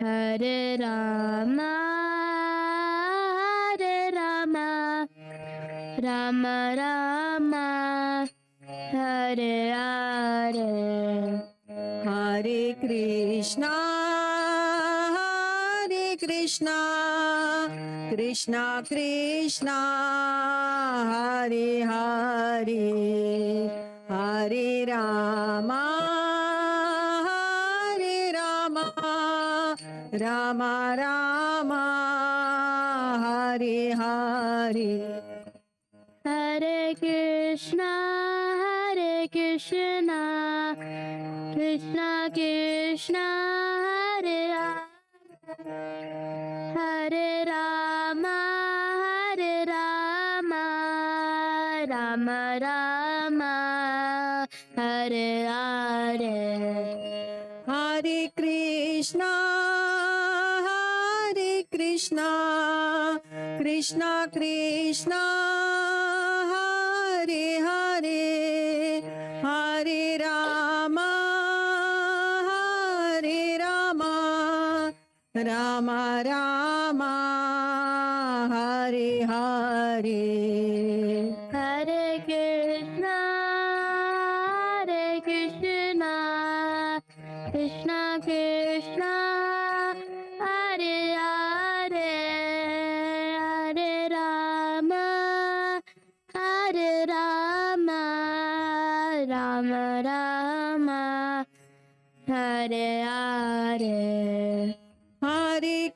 Hare Rama, Rama Rama, Hare Hare, Hare Krishna, Krishna Krishna, Hare Hare, Hare Rama, Rama Rama, Hare Hare. Hare Krishna, Krishna Krishna, Hare Hare, Hare Rama, Rama Rama, Hare Hare. Hare Krishna, Krishna Krishna, Hare Hare, Hare Rama, Rama Rama, Hare Hare. Hare Krishna, Krishna Krishna, Hare Hare, Hare Rama, Rama Rama, Hare Hare. Hare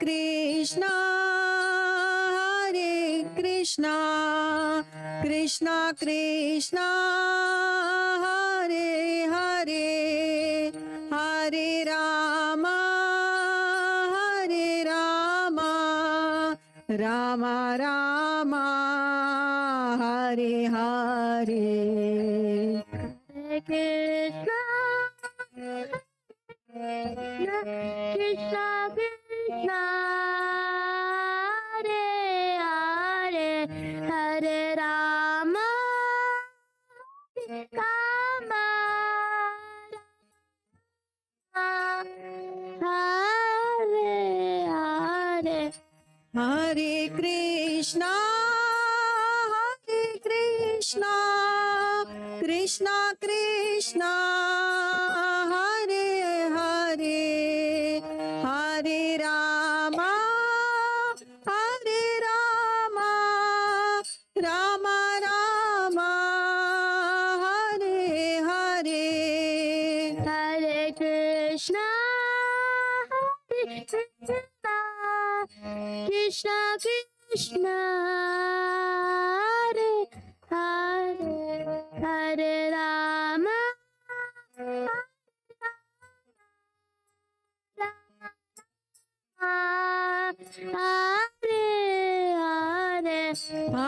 Krishna, Krishna Krishna, Hare Hare, Hare Rama, Rama Rama, Hare Hare. Hare Krishna, Krishna Krishna, Hare Hare, Hare Rama, Rama Hare Hare. Hare Krishna, Krishna Krishna, Hare Hare, Hare Rama, Rama Rama, Hare Hare. Hare Krishna, Krishna Krishna, Hare Hare, Hare Rama, Hare Hare.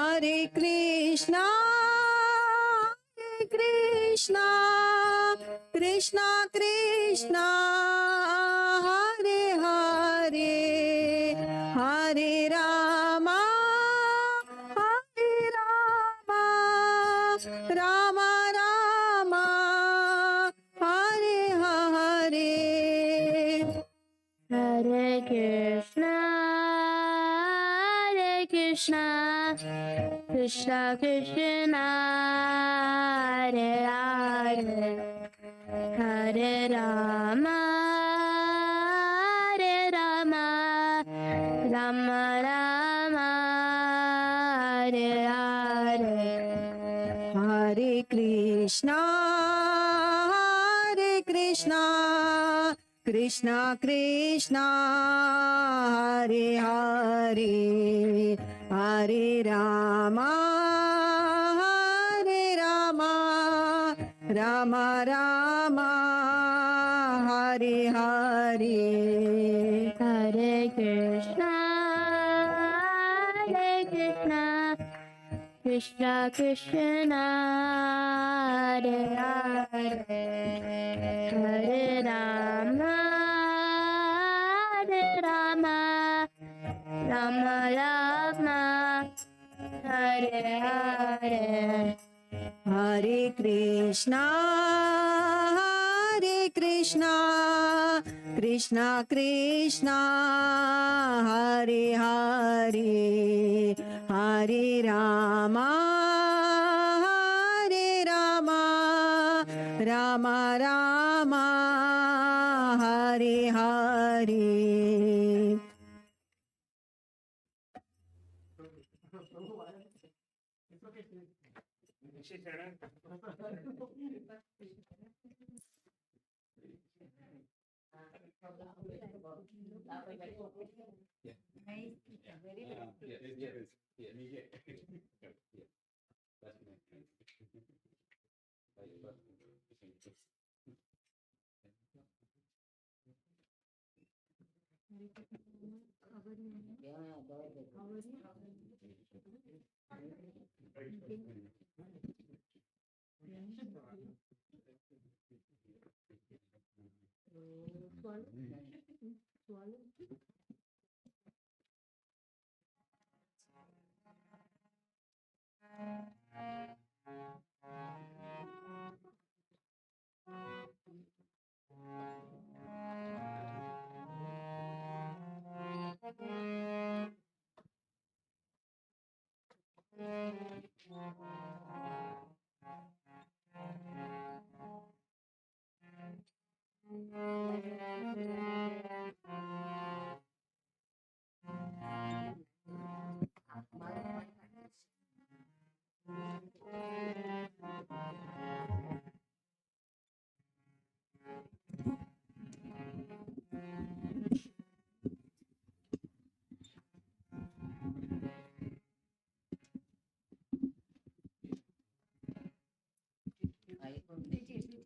Hare Krishna, Krishna Krishna, Hare Hare, Hare Rama, Rama Rama, Hare Hare. Hare Krishna, Krishna Krishna, Hare Hare, Hare Rama, Rama Rama, Hare Hare. Hare Krishna, Krishna Krishna, Hare Hare, Hare Rama, Rama Rama, Hare Hare. Hare Krishna, Krishna Krishna, Hare Hare, Hare Rama, Rama Rama, Hare Hare. Hare Krishna, Krishna Krishna Hare Hare Hare Rama Hare Rama Rama Rama Hare Hare.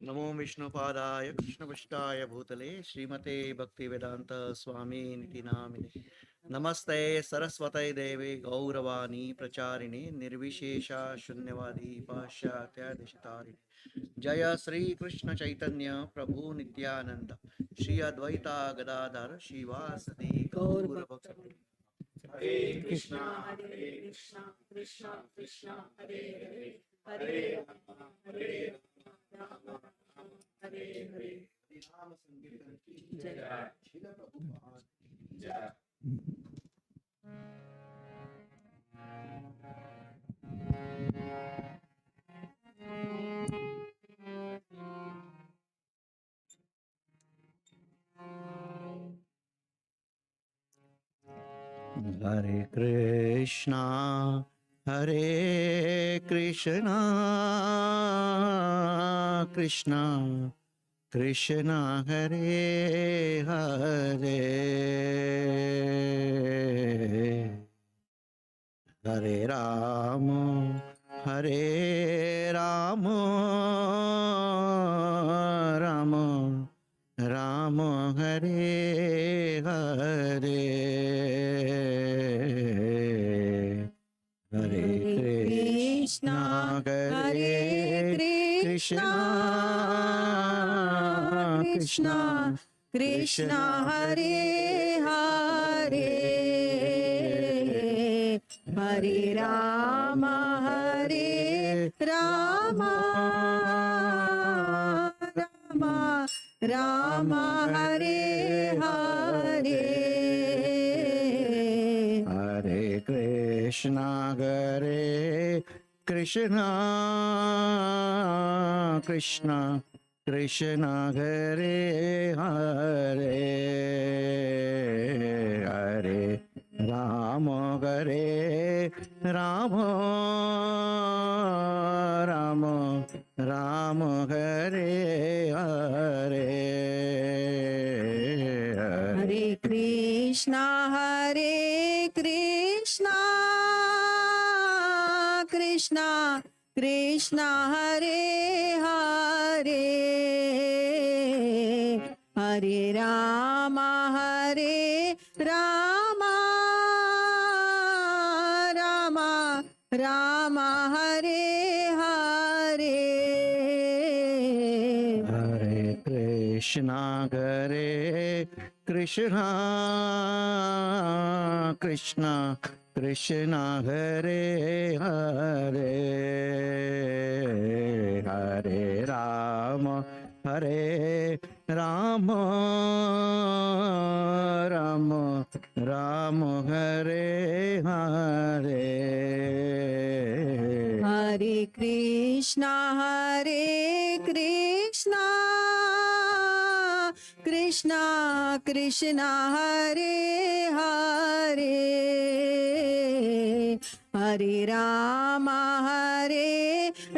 नमो विष्णुपादाय कृष्णपृष्ठाय भूतले श्रीमते भक्तिवेदांत स्वामी निति नामिने नमस्ते सरस्वती देवे गौरवाणी प्रचारिणे निर्विशेष शून्यवादी पाश्चात्य दिशतारिणे जय श्री कृष्ण चैतन्य प्रभु नित्यानंद श्री अद्वैता गदाधर श्रीवासदि गौर भक्तवृंद। हरे कृष्णा कृष्णा कृष्णा हरे हरे हरे राम हरे हरे नाम संकीर्तन की जय श्रील प्रभुपाद की जय। हरे Krishna Krishna Krishna Hare Hare Hare Ram Ram Ram Hare Hare Hare Krishna Krishna Krishna Krishna Hare Hare Hare Rama Rama Rama Hare Hare Hare Krishna Krishna Krishna Hare Hare Hare Ram Ram Ram Hare Hare Hare Krishna Krishna Krishna Hare Hare Hare Rama Rama Rama Hare Hare Hare Krishna Krishna Krishna Hare Hare Hare Ram Ram Ram Ram Hare Hare Hare Krishna Krishna Krishna Hare Hare Hare Ram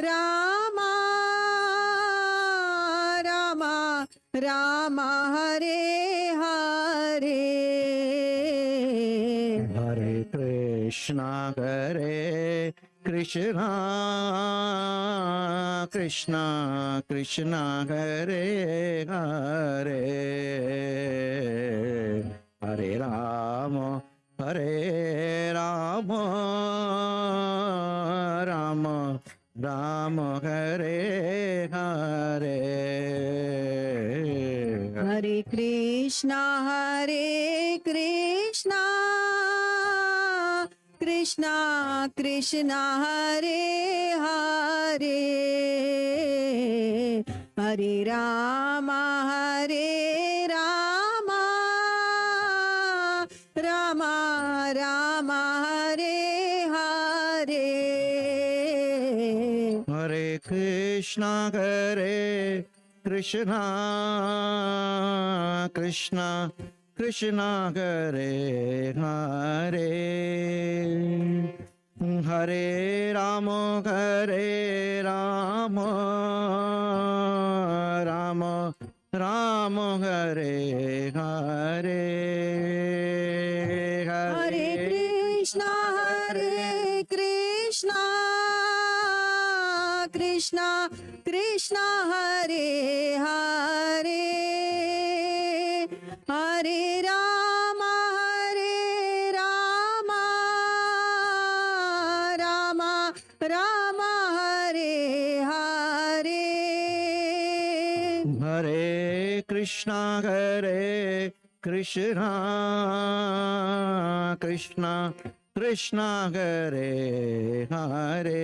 Ram Ram Hare Hare Hare Krishna Krishna Krishna Krishna Hare Hare Hare Ram Ram Ram Hare Hare Hare Krishna Krishna Krishna Hare Hare Hare Ram Ram Ram Hare Hare Hare Krishna Krishna Krishna Hare Hare Hare Ram Ram Ram Hare Hare Hare Krishna Krishna Krishna Hare Hare Hare Ram Ram Ram Hare Hare Hare Krishna Krishna Krishna Hare Hare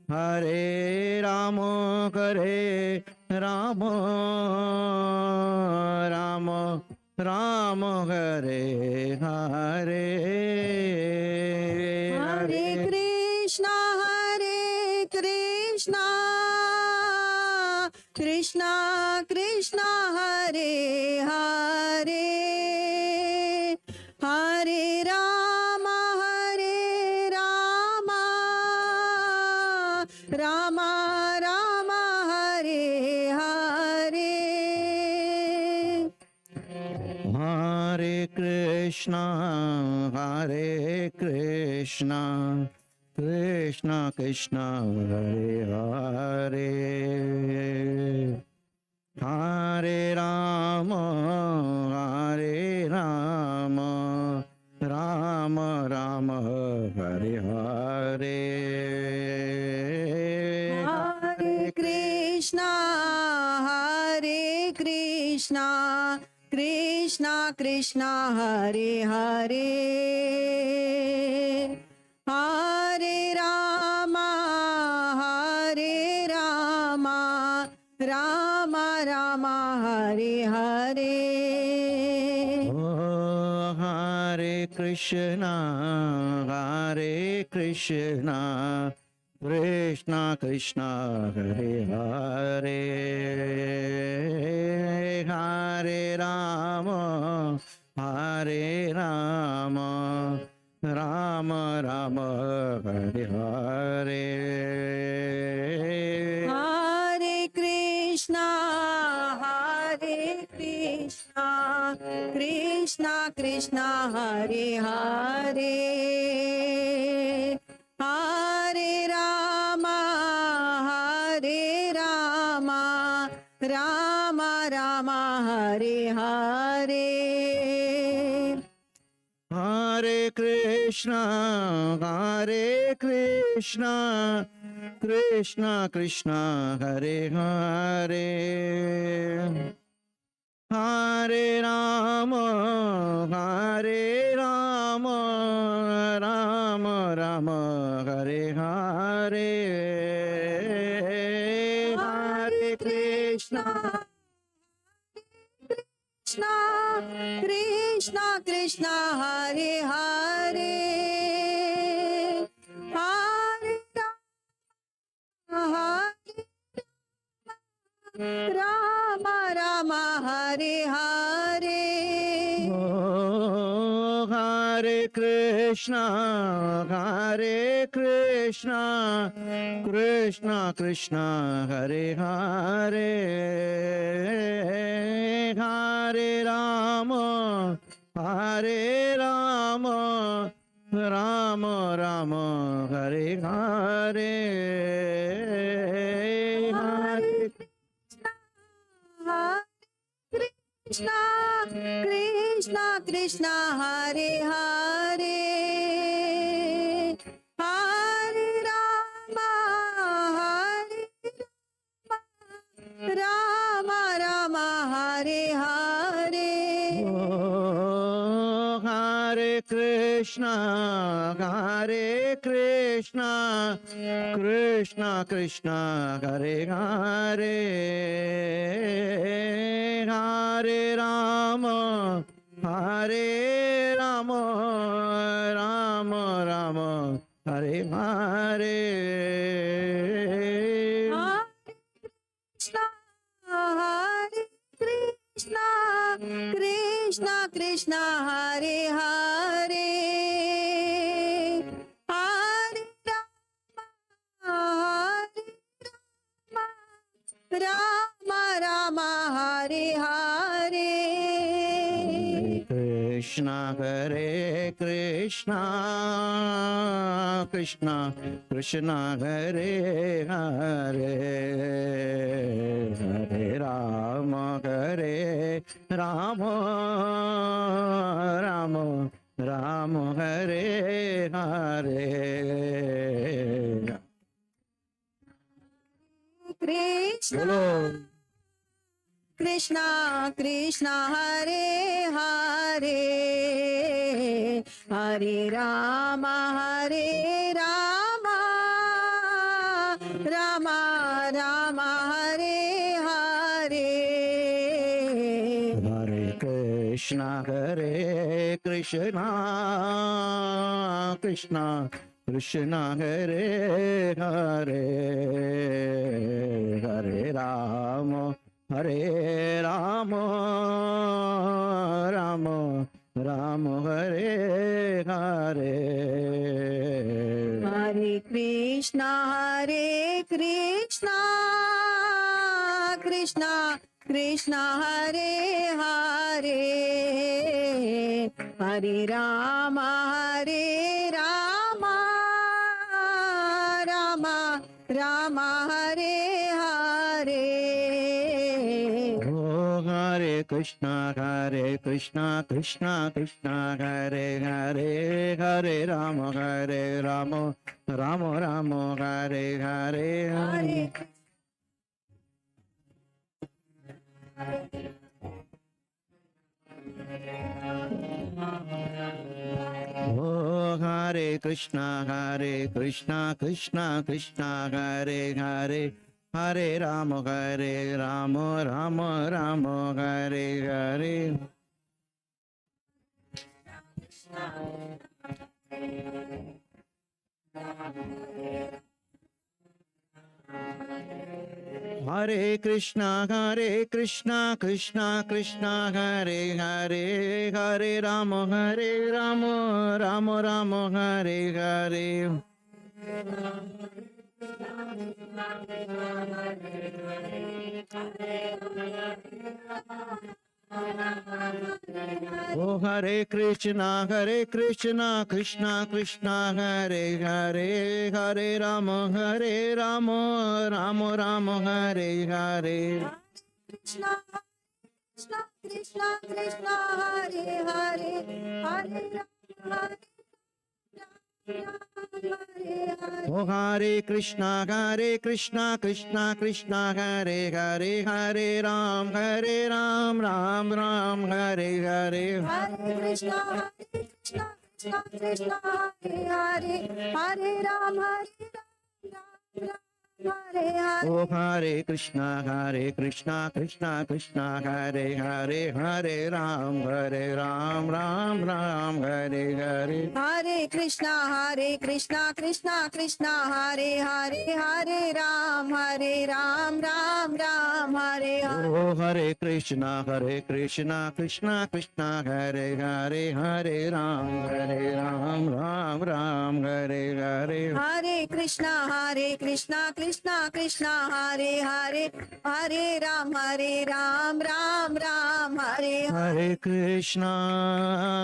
Hare Ram Ram Ram Hare Hare Hare Krishna Krishna Krishna Hare Hare Hare Ram Ram Ram Hare Hare Hare Krishna Krishna Krishna Hare Hare Hare Ram Ram Ram Hare Hare Hare Krishna Krishna Krishna Hare Hare Hare Ram Ram Ram Hare Hare Hare Krishna Krishna Krishna Hare Hare Hare Ram Ram Ram Hare Hare Hare Krishna Krishna Krishna Hare Hare Hare Ram Ram Ram Hare Hare Hare Krishna Krishna Hare Hare Hare Ram Ram Ram Hare Hare Hare Krishna Krishna Krishna Hare Hare Hare Rama Rama Hare Hare Oh, Hare Krishna, Krishna Krishna, Hare Hare, Hare Rama, Rama Rama, Hare Hare, Hare Krishna Krishna Krishna Hare Hare Hare Rama Rama Rama Hare Hare Oh, Hare Krishna, Krishna Krishna, Hare Hare, Hare Rama, Rama Rama, Hare Hare. Krishna Krishna Krishna Hare Hare Hare Rama Rama Hare Hare Krishna Krishna Krishna Hare Hare Hare Rama Rama Rama Hare Hare Krishna Krishna Hare Hare Hare Rama Rama Rama Hare Hare Hare Krishna Krishna Krishna Hare Hare Hare Rama Rama Rama Hare Hare Hare Krishna Krishna Krishna Hare Hare Hare Rama Rama Rama Hare Hare Oh, Hare Krishna Krishna Krishna Hare Hare Hare Rama Rama Hare Hare Hare Oh, Hare Krishna Krishna Krishna Hare Hare Hare Rama Rama Hare Hare Hare Krishna Krishna Krishna Hare Hare Hare Rama Rama Hare Hare Oh, Hare Krishna Krishna Krishna Hare Hare Hare Rama Rama Hare Hare Krishna Krishna Krishna Hare Hare Hare Rama Oh, Hare Krishna Krishna Krishna Hare Hare Hare Ram Ram Hare Hare Hare Krishna Krishna Hare Hare Hare Rama Hare Hare. Oh Hare Krishna Krishna Krishna Hare Hare, Hare Ram Ram Ram Hare Hare. Hare Krishna Krishna Krishna Hare Hare, Hare Ram Ram Ram Hare Hare. Oh Hare Krishna Krishna Krishna Hare Hare, Hare Ram Ram Ram Hare Hare. Hare Krishna Krishna Krishna Hare Hare, Hare Ram Ram Ram Hare Hare.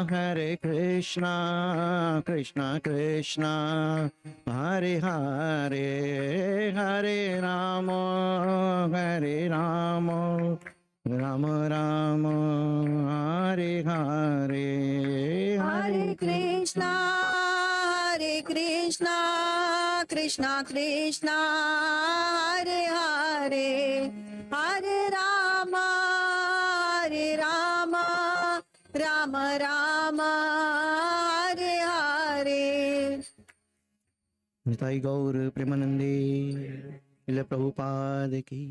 Hare Krishna Krishna Krishna Hare Hare, Hare Rama Rama Rama Hare Hare. Hare Krishna Krishna Krishna Hare Hare, Hare Rama Rama Rama Hare Hare. Nitai Gaur Premanande Ila Prabhupada ki.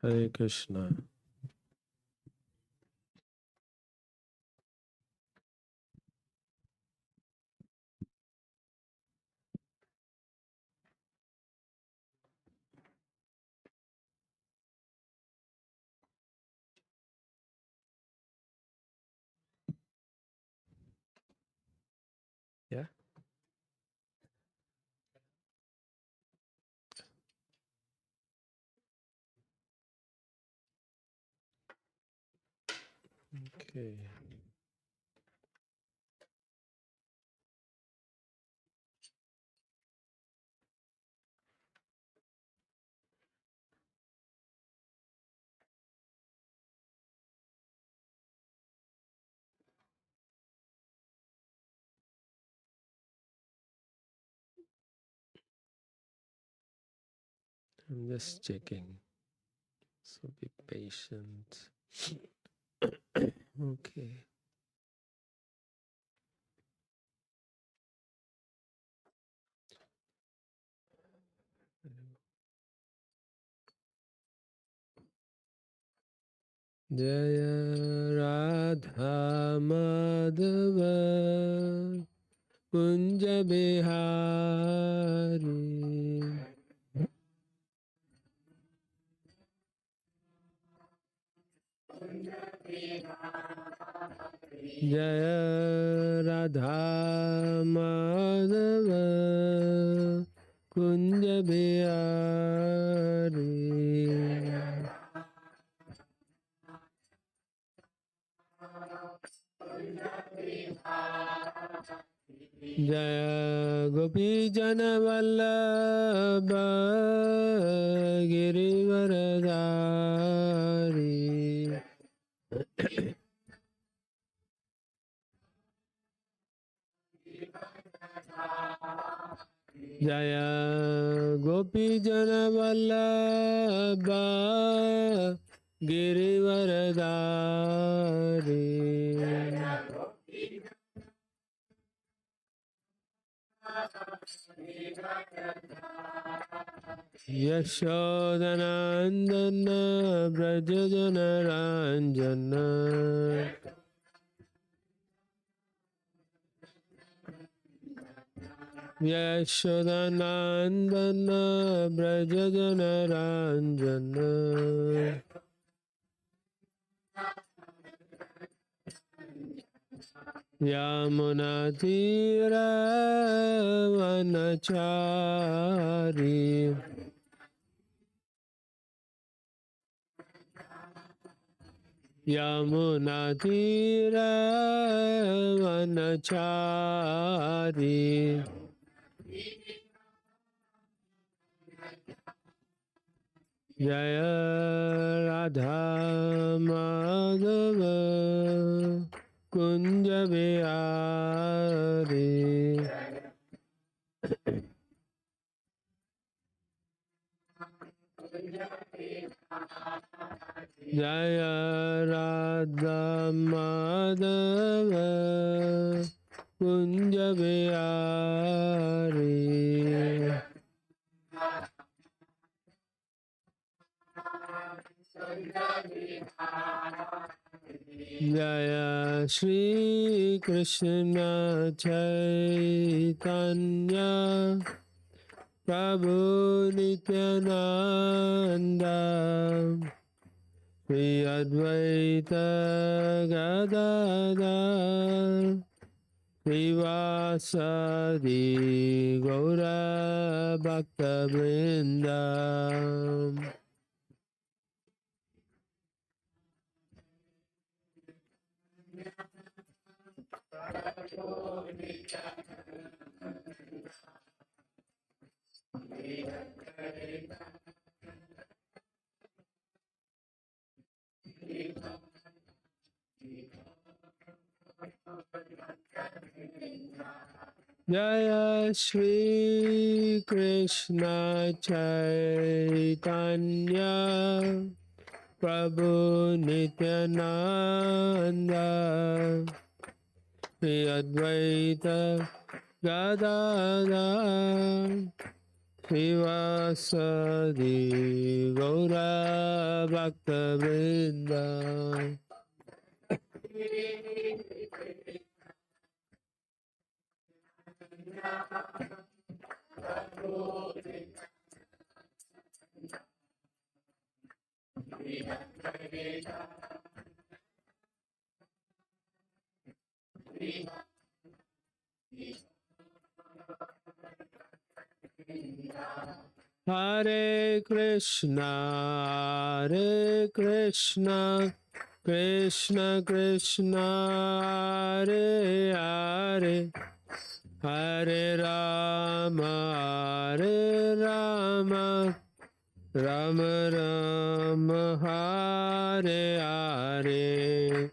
Hare Krishna. Yeah. Okay. I'm just checking. So be patient. Okay. Jaya Radha Madhava Kunja Bihari. Jaya Radha Madhava Kunja Bihari. Jaya Gopi Jana Vallabha Girivaradari. Jaya Gopi Jana Vallabha Girivaradari. Yashodanandana Brajajana Ranjana. Yashodanandana Brajajana Ranjana. Yamunatira Vanachari. Yamunatira Vanachari. Jaya Radha Madhava Kunja Bihari Jaya Radha Madhava Kunja Bihari Jaya Shri Krishna Chaitanya Prabhu Nityananda Shri Advaita Gadadhar Srivasadi Gaura Bhakta Vrindam Jaya Shri Krishna Chaitanya Prabhu Nityananda Shri Advaita Gadadhar Srivasadi Gaura Bhakta Vrinda Hare Krishna, Hare Krishna, Krishna Krishna, Hare Hare, Hare Rama, Hare Rama, Rama Rama, Hare Hare.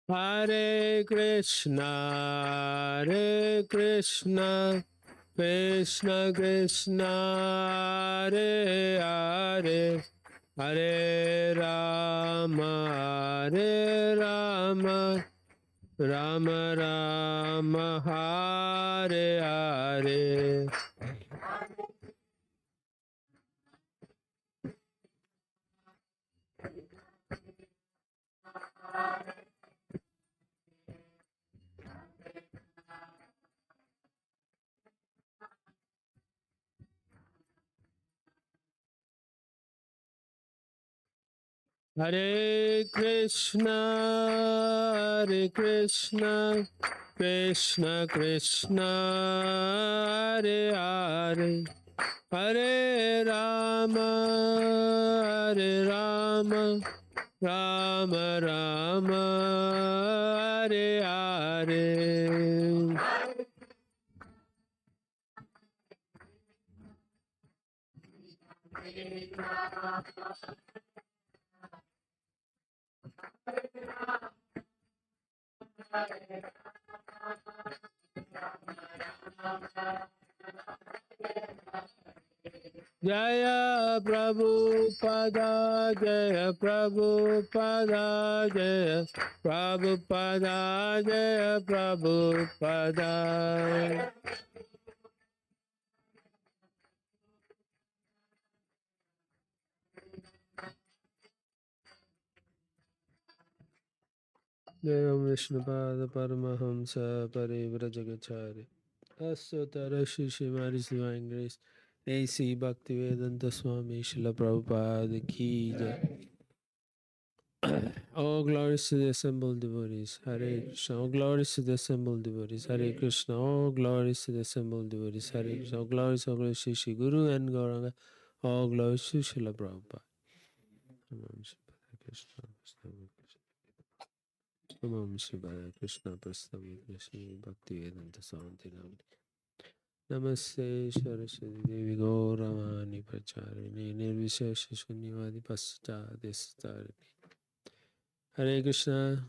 Hare Krishna, Hare Krishna, Krishna Krishna, Hare Hare, Hare Rama, Hare Rama, Rama Rama, Hare Hare. Hare Krishna, Hare Krishna, Krishna Krishna, Hare Hare, Hare Rama, Hare Rama, Rama Rama, Hare Hare. Jaya Prabhupada, Jaya Prabhupada, Jaya Prabhupada, Jaya Prabhupada. Jaya Vishnupada Paramahamsa Parivrajagachari Asotara Shishimari's Divine Grace A.C. Bhaktivedanta Swami Srila Prabhupada Ki Jai. All glories to the assembled devotees. Hare Krishna. All glories to the assembled devotees. Hare Krishna. All glories to the assembled devotees. Hare Krishna. All glories to Shri Guru and Gauranga. All glories to Srila Prabhupada. Om Shri Krishna. Om Shri Krishna Prastham Krishna Bhakti Vedanta Savanti Namni. Namaste Saraswati Devi Gauravani Pracharini Nirvishesha Shunyavadi Paschadistharini. Hare Krishna.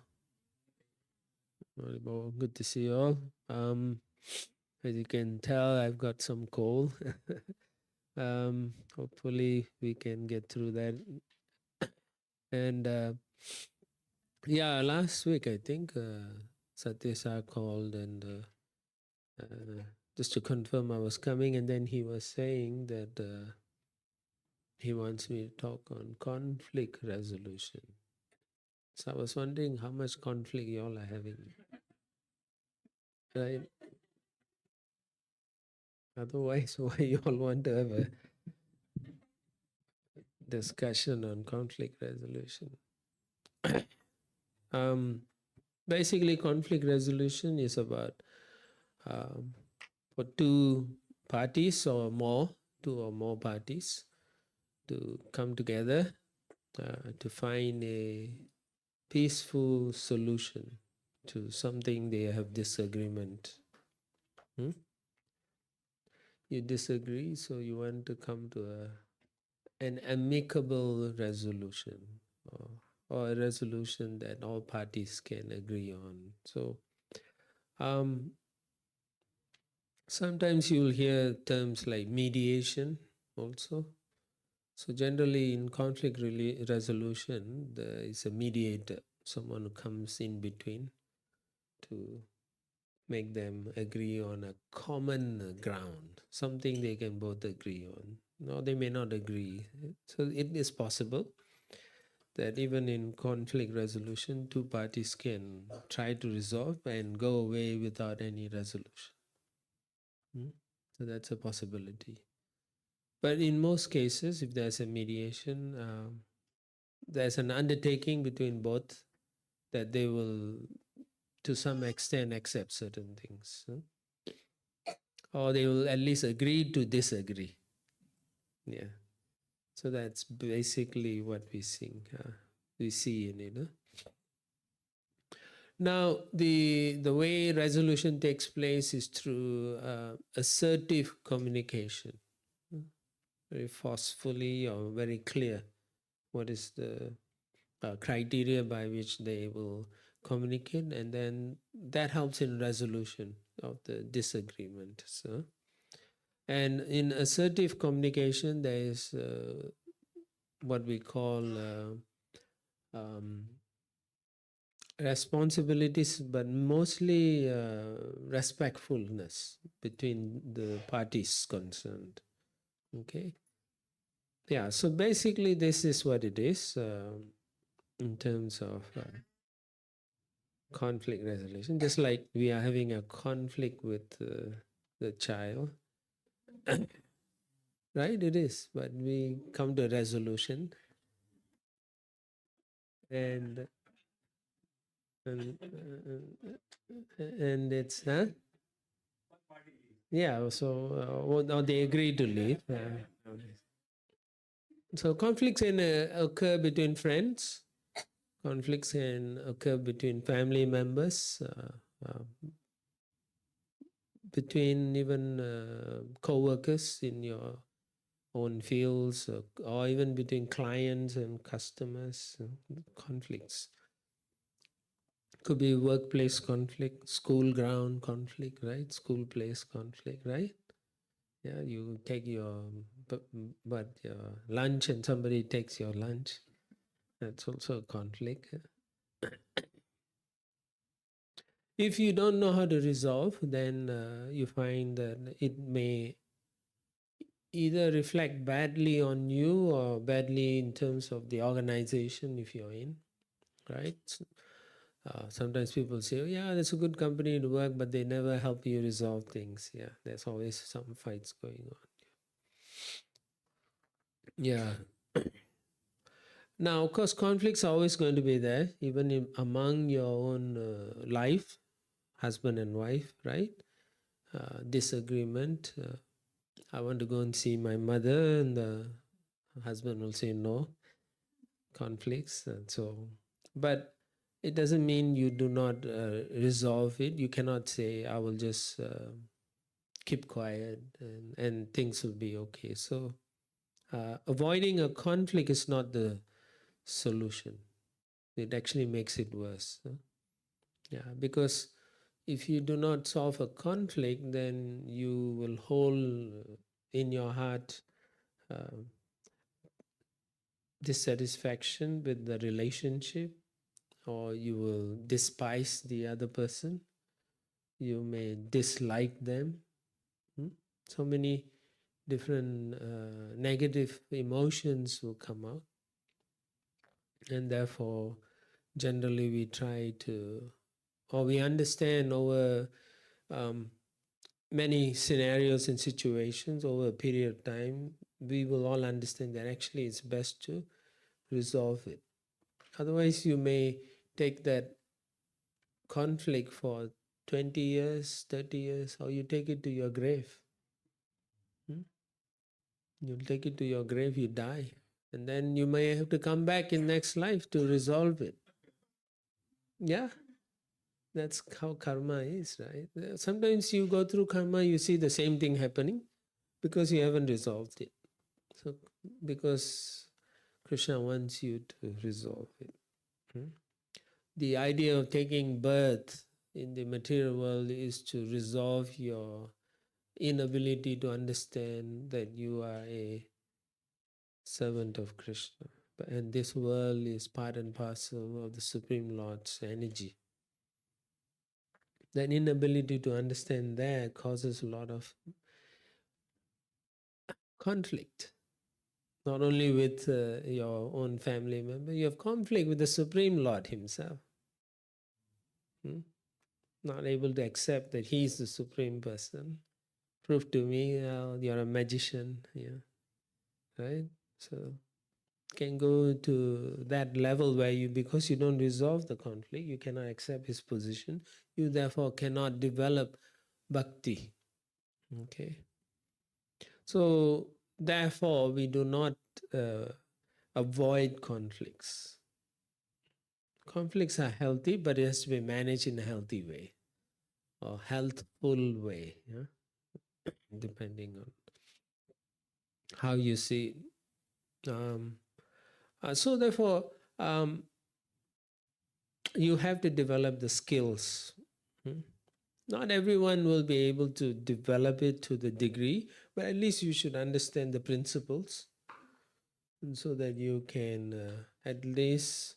Good to see you all. As you can tell, I've got some cold. Hopefully we can get through that. And yeah, last week I think Satya Sir called and just to confirm I was coming, and then he was saying that he wants me to talk on conflict resolution. So I was wondering how much conflict you all are having, right? Otherwise, why you all want to have a discussion on conflict resolution? Basically, conflict resolution is about for two parties or more, two or more parties to come together to find a peaceful solution to something they have disagreement. You disagree, so you want to come to an amicable resolution, or a resolution that all parties can agree on. So sometimes you will hear terms like mediation also. So generally in conflict resolution, there is a mediator, someone who comes in between to make them agree on a common ground, something they can both agree on. No, they may not agree. So it is possible that even in conflict resolution, two parties can try to resolve and go away without any resolution. So that's a possibility. But in most cases, if there's a mediation, there's an undertaking between both that they will, to some extent, accept certain things. Or they will at least agree to disagree. Yeah. So that's basically what we see in it. Now, the way resolution takes place is through assertive communication. Very forcefully or very clear what is the criteria by which they will communicate, and then that helps in resolution of the disagreement. So, and in assertive communication, there is what we call responsibilities, but mostly respectfulness between the parties concerned. Okay. Yeah, so basically this is what it is in terms of conflict resolution. Just like we are having a conflict with the child, right? It is, but we come to a resolution, and it's yeah. So they agree to leave. So conflicts can occur between friends. Conflicts can occur between family members, between even co-workers in your own fields, or even between clients and customers. Conflicts. Could be workplace conflict, school ground conflict, right? School place conflict, right? Yeah, you take your lunch and somebody takes your lunch. That's also a conflict. If you don't know how to resolve, then you find that it may either reflect badly on you or badly in terms of the organization if you're in, right? Sometimes people say, oh, yeah, that's a good company to work, but they never help you resolve things. Yeah, there's always some fights going on. Yeah. Now, of course, conflicts are always going to be there, even among your own life, husband and wife, right? Disagreement. I want to go and see my mother, and the husband will say no. Conflicts, and so, but it doesn't mean you do not resolve it. You cannot say, I will just keep quiet and things will be okay. So avoiding a conflict is not the solution. It actually makes it worse. Yeah, because if you do not solve a conflict, then you will hold in your heart dissatisfaction with the relationship, or you will despise the other person. You may dislike them. So many different negative emotions will come out. And therefore, generally we try to, or we understand over many scenarios and situations over a period of time, we will all understand that actually it's best to resolve it. Otherwise, you may take that conflict for 20 years, 30 years, or you take it to your grave. You'll take it to your grave, you die. And then you may have to come back in next life to resolve it. Yeah, that's how karma is, right? Sometimes you go through karma, you see the same thing happening because you haven't resolved it. So, because Krishna wants you to resolve it. The idea of taking birth in the material world is to resolve your inability to understand that you are a servant of Krishna. And this world is part and parcel of the Supreme Lord's energy. That inability to understand that causes a lot of conflict. Not only with your own family member, you have conflict with the Supreme Lord himself. Not able to accept that he is the Supreme Person. Prove to me you're a magician. Yeah, right? So can go to that level where you, because you don't resolve the conflict, you cannot accept his position. You therefore cannot develop bhakti. Okay. So therefore, we do not avoid conflicts. Conflicts are healthy, but it has to be managed in a healthy way or healthful way. Yeah? Depending on how you see it. So therefore, you have to develop the skills. Not everyone will be able to develop it to the degree, but at least you should understand the principles, and so that you can at least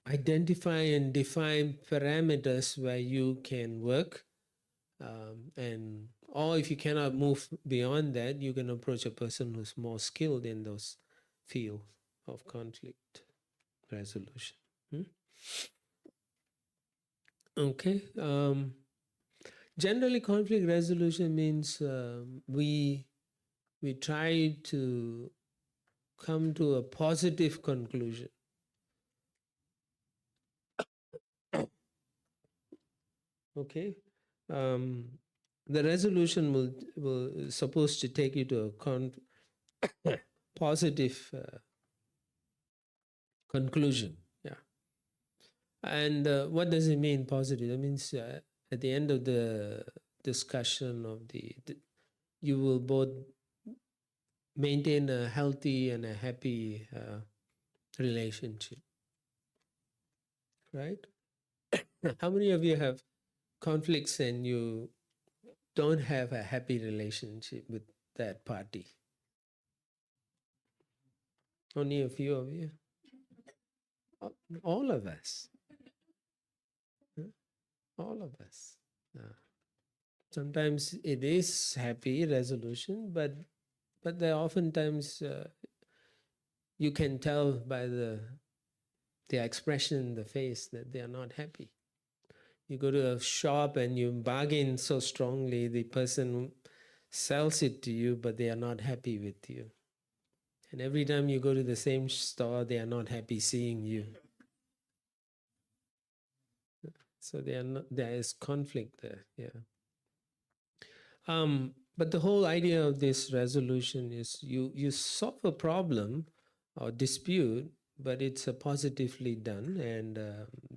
identify and define parameters where you can work. And or if you cannot move beyond that, you can approach a person who's more skilled in those fields of conflict resolution. Okay. Generally, conflict resolution means we try to come to a positive conclusion. Okay. The resolution will supposed to take you to a positive conclusion. Yeah. And what does it mean, positive? That means at the end of the discussion of you will both maintain a healthy and a happy relationship. Right? How many of you have conflicts and you don't have a happy relationship with that party? Only a few of you? All of us. All of us. Sometimes it is happy resolution, but there are oftentimes you can tell by their expression in the face that they are not happy. You go to a shop and you bargain so strongly, the person sells it to you, but they are not happy with you. And every time you go to the same store, they are not happy seeing you. So there is conflict there. Yeah. But the whole idea of this resolution is you solve a problem or dispute, but it's positively done, and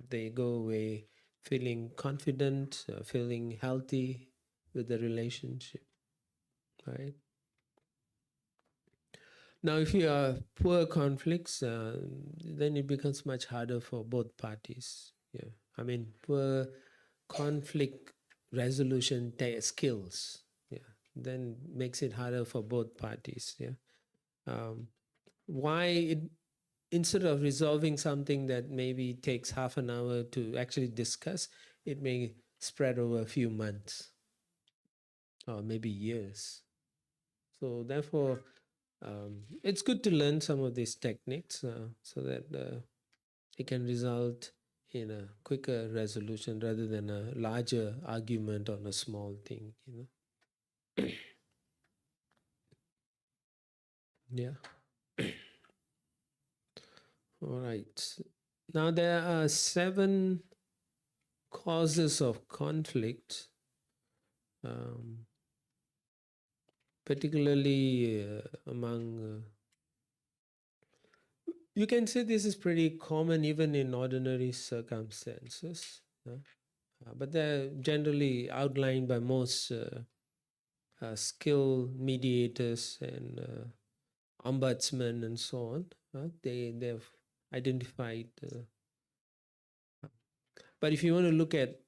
they go away feeling confident, feeling healthy with the relationship, right? Now, if you have poor conflicts, then it becomes much harder for both parties. Yeah, I mean, poor conflict resolution skills. Yeah, then makes it harder for both parties. Yeah, why instead of resolving something that maybe takes half an hour to actually discuss, it may spread over a few months or maybe years. So therefore, it's good to learn some of these techniques so that it can result in a quicker resolution rather than a larger argument on a small thing, Yeah. All right. Now there are 7 causes of conflict, particularly among you can say this is pretty common even in ordinary circumstances, but they're generally outlined by most skilled mediators and ombudsmen and so on. They've identified. But if you want to look at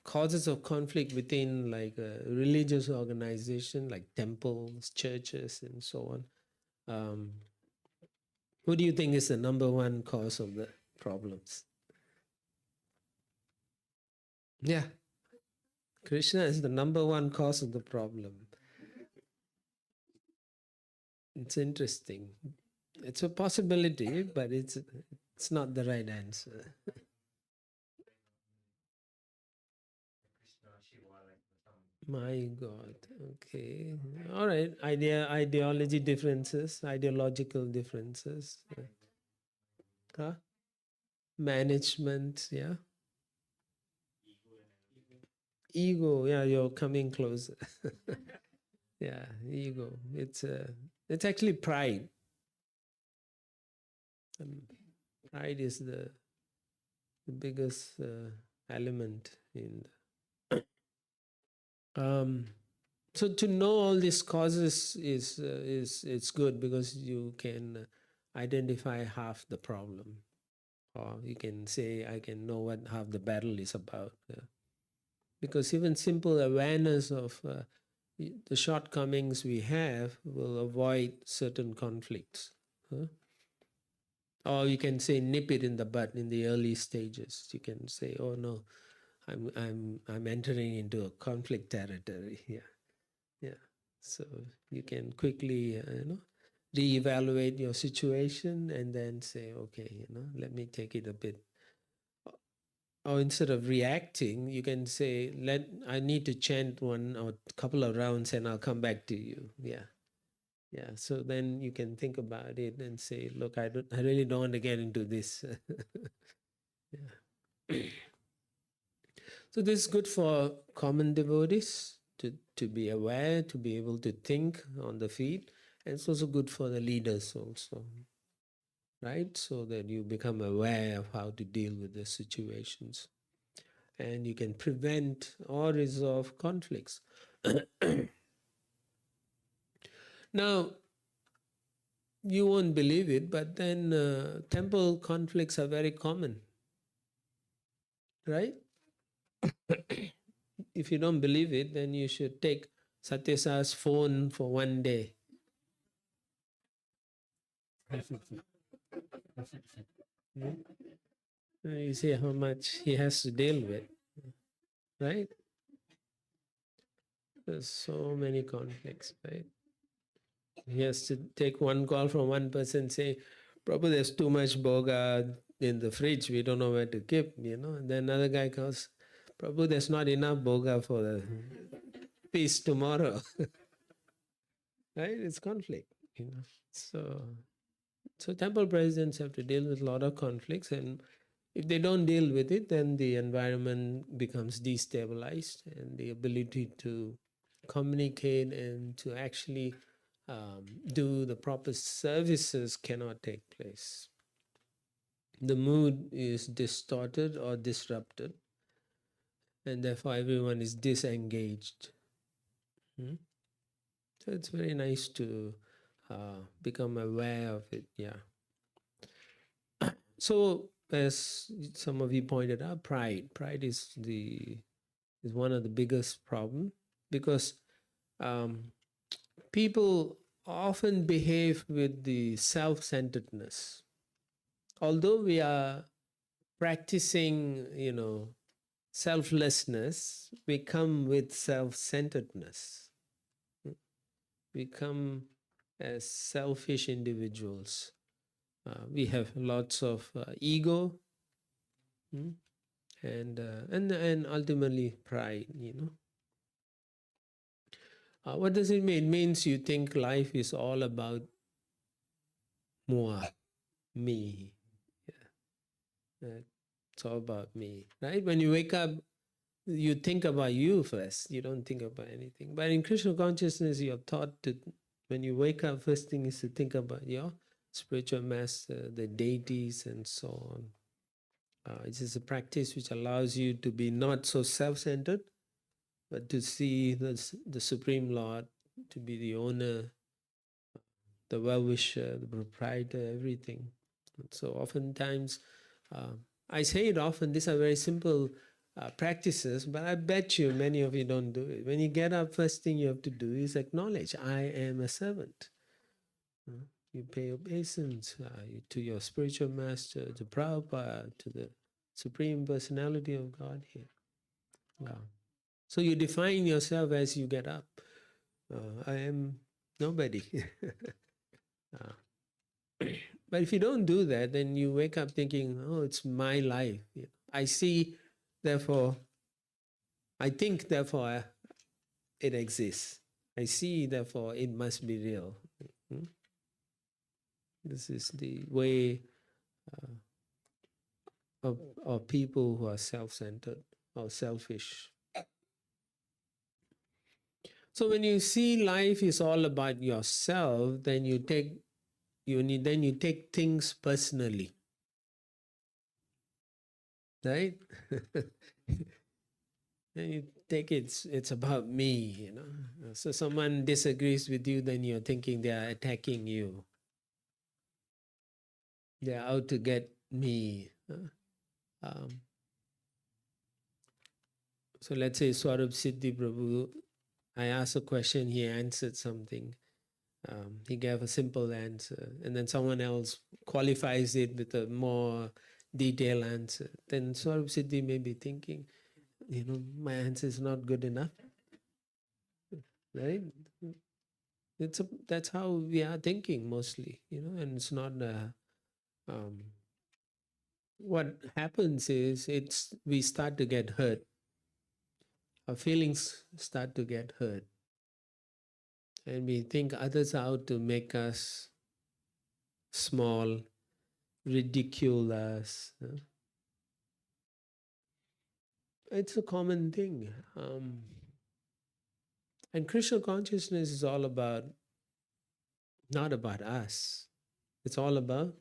causes of conflict within like a religious organization like temples, churches, and so on, who do you think is the number one cause of the problems? Yeah, Krishna is the number one cause of the problem. It's interesting. It's a possibility, but it's not the right answer. My God. Okay. All right. Ideology differences, ideological differences. Huh? Management. Yeah. Ego. Yeah, you're coming closer. Yeah, ego. It's actually pride. Pride is the biggest element in. So to know all these causes is it's good because you can identify half the problem, or you can say I can know what half the battle is about. Because even simple awareness of the shortcomings we have will avoid certain conflicts. Or you can say nip it in the bud in the early stages. You can say, "Oh no, I'm entering into a conflict territory." Yeah. So you can quickly, reevaluate your situation and then say, "Okay, let me take it a bit." Or instead of reacting, you can say, I need to chant one or a couple of rounds and I'll come back to you. Yeah. So then you can think about it and say, look, I really don't want to get into this. Yeah. So this is good for common devotees to be aware, to be able to think on the feet. And it's also good for the leaders also, right? So that you become aware of how to deal with the situations. And you can prevent or resolve conflicts. Now, you won't believe it, but then temple conflicts are very common, right? If you don't believe it, then you should take Satyasa's phone for one day. You see how much he has to deal with, right? There's so many conflicts, right? He has to take one call from one person, say, Prabhu, there's too much boga in the fridge, we don't know where to keep, And then another guy calls, Prabhu, there's not enough boga for the feast tomorrow. Right? It's conflict. you know. So temple presidents have to deal with a lot of conflicts, and if they don't deal with it, then the environment becomes destabilized, and the ability to communicate and to actually do the proper services cannot take place. The mood is distorted or disrupted, and therefore everyone is disengaged. So it's very nice to become aware of it. Yeah. So as some of you pointed out, pride is one of the biggest problem, because people often behave with the self-centeredness. Although we are practicing, selflessness, we come with self-centeredness. We come as selfish individuals. We have lots of ego, and ultimately pride. What does it mean? It means you think life is all about moi, me. Yeah. It's all about me, right? When you wake up, you think about you first. You don't think about anything. But in Krishna consciousness, you're taught to, when you wake up, first thing is to think about your spiritual master, the deities, and so on. It is a practice which allows you to be not so self-centered, but to see the Supreme Lord to be the owner, the well-wisher, the proprietor, everything. And so oftentimes, I say it often, these are very simple practices, but I bet you many of you don't do it. When you get up, first thing you have to do is acknowledge, I am a servant. You pay obeisance to your spiritual master, to Prabhupada, to the Supreme Personality of God here. Wow. So you define yourself as you get up. I am nobody. But if you don't do that, then you wake up thinking, oh, it's my life. I see, therefore, I think, therefore, it exists. I see, therefore, it must be real. This is the way of people who are self-centered or selfish. So when you see life is all about yourself, then you take things personally, right? Then you take it's about me, So someone disagrees with you, then you're thinking they are attacking you. They are out to get me. So let's say Swarup Siddhi Prabhu, I asked a question, he answered something. He gave a simple answer, and then someone else qualifies it with a more detailed answer. Then Swarup Siddhi may be thinking, my answer is not good enough, right? That's how we are thinking mostly, and it's not. What happens is we start to get hurt. Our feelings start to get hurt. And we think others are out to make us small, ridicule us. It's a common thing. And Krishna consciousness is all about, not about us. It's all about,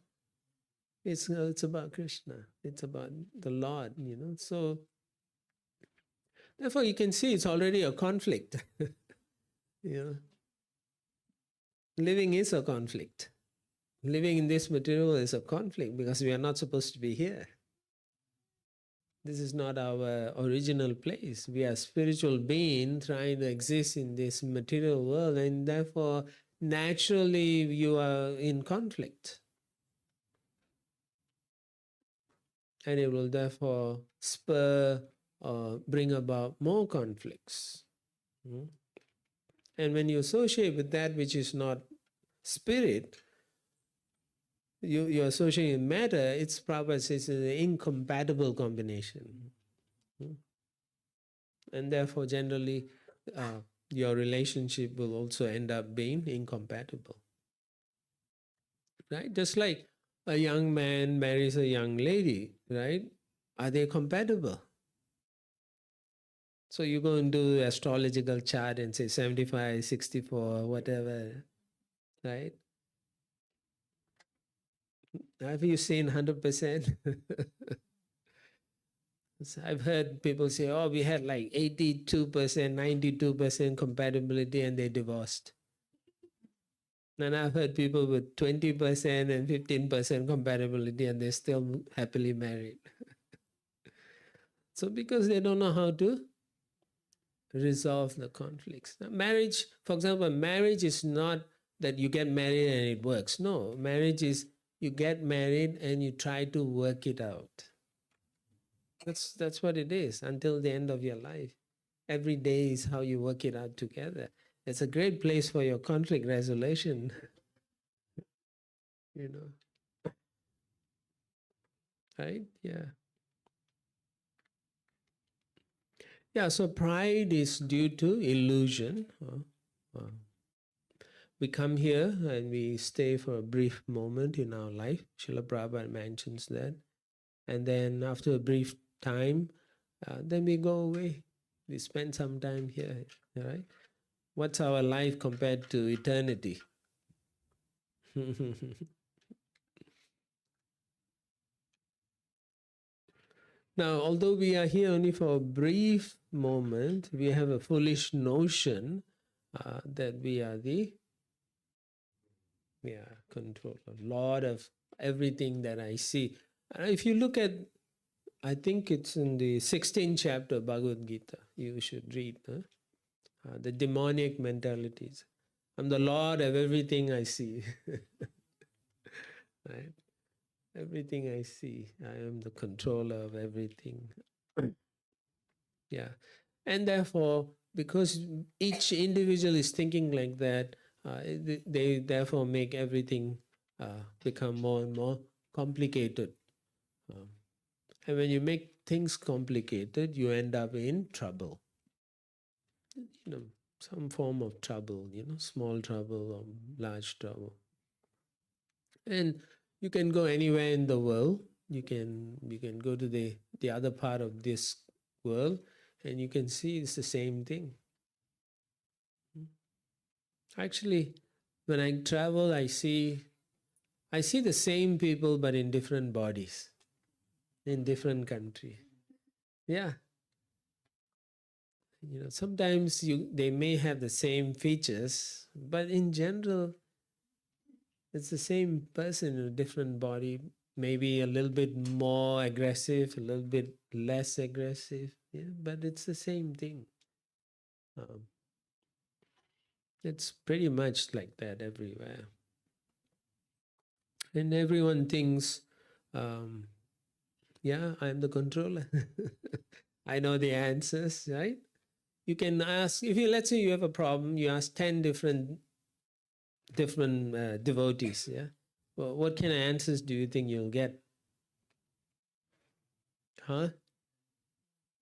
it's about Krishna. It's about the Lord, So, therefore, you can see it's already a conflict. Living is a conflict. Living in this material is a conflict because we are not supposed to be here. This is not our original place. We are spiritual beings trying to exist in this material world, and therefore, naturally, you are in conflict. And it will therefore spur or bring about more conflicts. And when you associate with that which is not spirit, you associate with matter, it's probably it's an incompatible combination. And therefore, generally, your relationship will also end up being incompatible. right? Just like a young man marries a young lady, right? Are they compatible? So you go and do astrological chart and say 75, 64, whatever, right? Have you seen 100%? I've heard people say, oh, we had like 82%, 92% compatibility and they divorced. And I've heard people with 20% and 15% compatibility and they're still happily married. So because they don't know how to resolve the conflicts. Now, marriage, for example, marriage is not that you get married and it works. No, marriage is you get married and you try to work it out. That's what it is until the end of your life. Every day is how you work it out together. It's a great place for your conflict resolution. You know, right? Yeah. Yeah, so pride is due to illusion. We come here and we stay for a brief moment in our life. Srila Prabhupada mentions that. And then after a brief time, then we go away. We spend some time here, right? What's our life compared to eternity? Now, although we are here only for a brief moment, we have a foolish notion that we are the controller, Lord of everything that I see. If you look at, I think it's in the 16th chapter of Bhagavad Gita, you should read the demonic mentalities. I'm the Lord of everything I see. Right? Everything I see, I am the controller of everything. Yeah. And therefore, because each individual is thinking like that, they therefore make everything become more and more complicated. And when you make things complicated, you end up in trouble. You know, some form of trouble, small trouble or large trouble. And you can go anywhere in the world. You can go to the other part of this world and you can see it's the same thing. Actually, when I travel, I see the same people but in different bodies, in different countries. Yeah. Sometimes they may have the same features, but in general, it's the same person in a different body, maybe a little bit more aggressive, a little bit less aggressive, but it's the same thing. It's pretty much like that everywhere. And everyone thinks, I'm the controller. I know the answers, right? You can ask, let's say you have a problem, you ask 10 different devotees, well, what kind of answers do you think you'll get?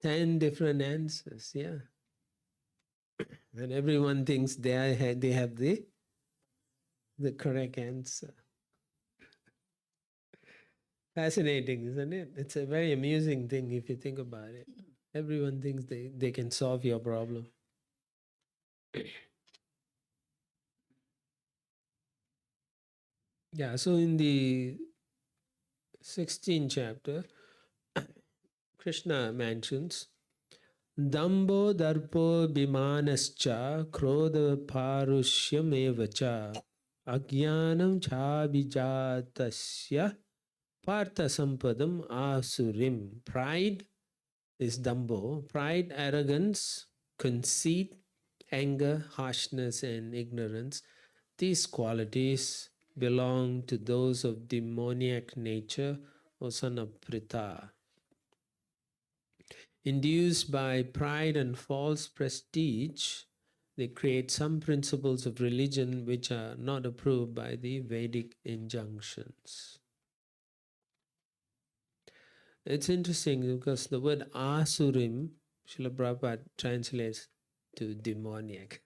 10 different answers, and everyone thinks they have the correct answer. Fascinating, isn't it? It's a very amusing thing if you think about it. Everyone thinks they can solve your problem. Yeah, so in the 16th chapter, Krishna mentions Dambo darpo bimanascha krodha parushyam evacha ajnanam chabijatasya partha sampadam asurim. Pride is dambo. Pride, arrogance, conceit, anger, harshness, and ignorance. These qualities belong to those of demoniac nature, O son of Pritha. Induced by pride and false prestige, they create some principles of religion which are not approved by the Vedic injunctions. It's interesting because the word asurim, Srila Prabhupada translates to demoniac.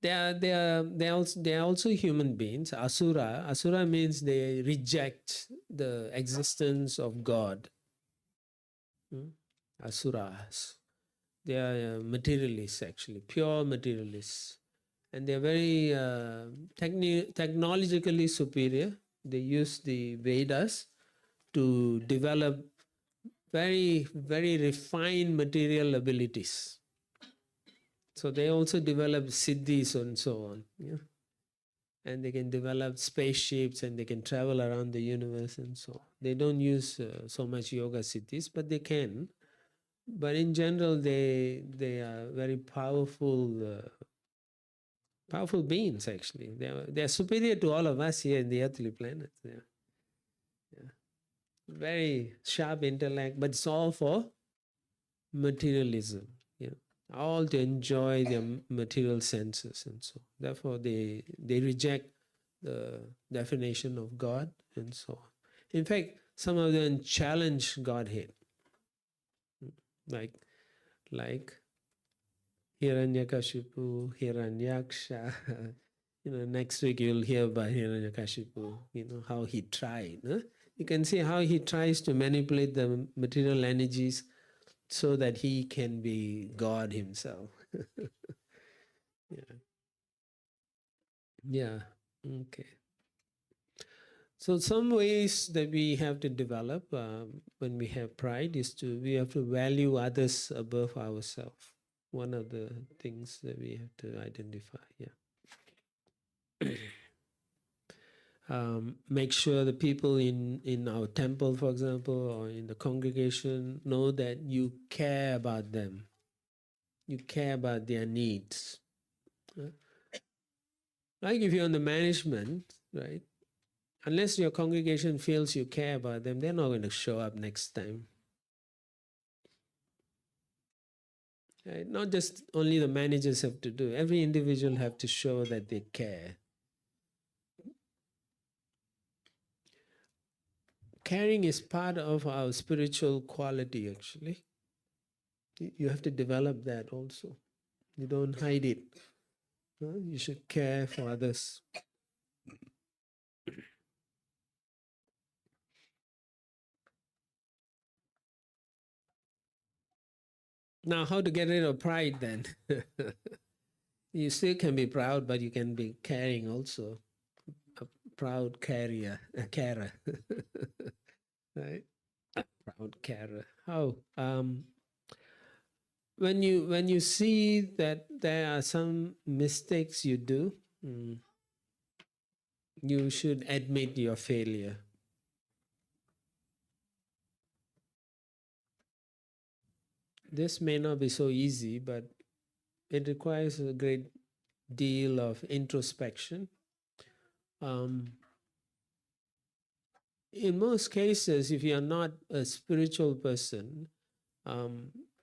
they are also human beings. Asura means they reject the existence of God. Asuras, they are materialists, actually pure materialists, and they are very technologically superior. They use the Vedas to develop very refined material abilities. So they also develop siddhis and so on. Yeah? And they can develop spaceships and they can travel around the universe and so on. They don't use so much yoga siddhis, but they can. But in general, they are very powerful powerful beings. Actually, they are superior to all of us here in the earthly planet. Yeah. Very sharp intellect, but it's all for materialism. All to enjoy their material senses and so on. Therefore they reject the definition of God and so on. In fact, some of them challenge Godhead, like Hiranyakashipu, Hiranyaksha. Next week you'll hear about Hiranyakashipu, how he tried. You can see how he tries to manipulate the material energies so that he can be God himself. Yeah. Okay. So some ways that we have to develop when we have pride is we have to value others above ourselves. One of the things that we have to identify. Yeah. Make sure the people in our temple, for example, or in the congregation know that you care about them. You care about their needs. Like if you're in the management, right? Unless your congregation feels you care about them, they're not going to show up next time. Right? Not just only the managers have to do. Every individual have to show that they care. Caring is part of our spiritual quality, actually. You have to develop that also. You don't hide it. You should care for others. Now, how to get rid of pride then? You still can be proud, but you can be caring also. A proud carer. Right? Proud carer. How? When you see that there are some mistakes you do, you should admit your failure. This may not be so easy, but it requires a great deal of introspection. In most cases, if you are not a spiritual person,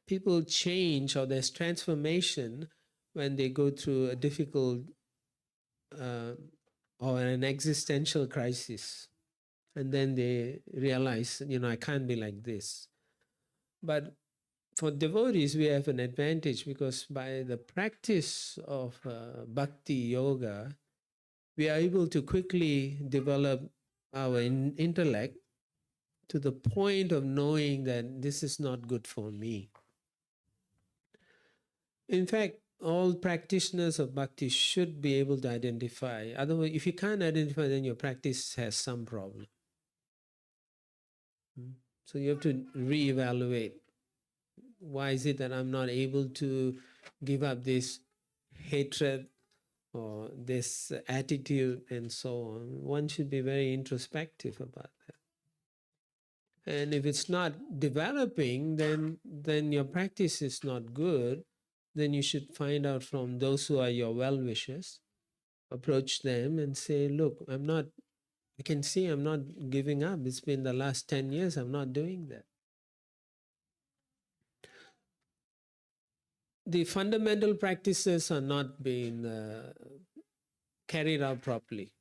people change or there's transformation when they go through a difficult or an existential crisis. And then they realize, I can't be like this. But for devotees, we have an advantage because by the practice of bhakti yoga, we are able to quickly develop our intellect to the point of knowing that this is not good for me. In fact, all practitioners of bhakti should be able to identify. Otherwise, if you can't identify, then your practice has some problem. So you have to reevaluate. Why is it that I'm not able to give up this hatred or this attitude and so on? One should be very introspective about that. And if it's not developing, then your practice is not good. Then you should find out from those who are your well-wishers, approach them and say, look, I can see I'm not giving up. It's been the last 10 years, I'm not doing that. The fundamental practices are not being carried out properly.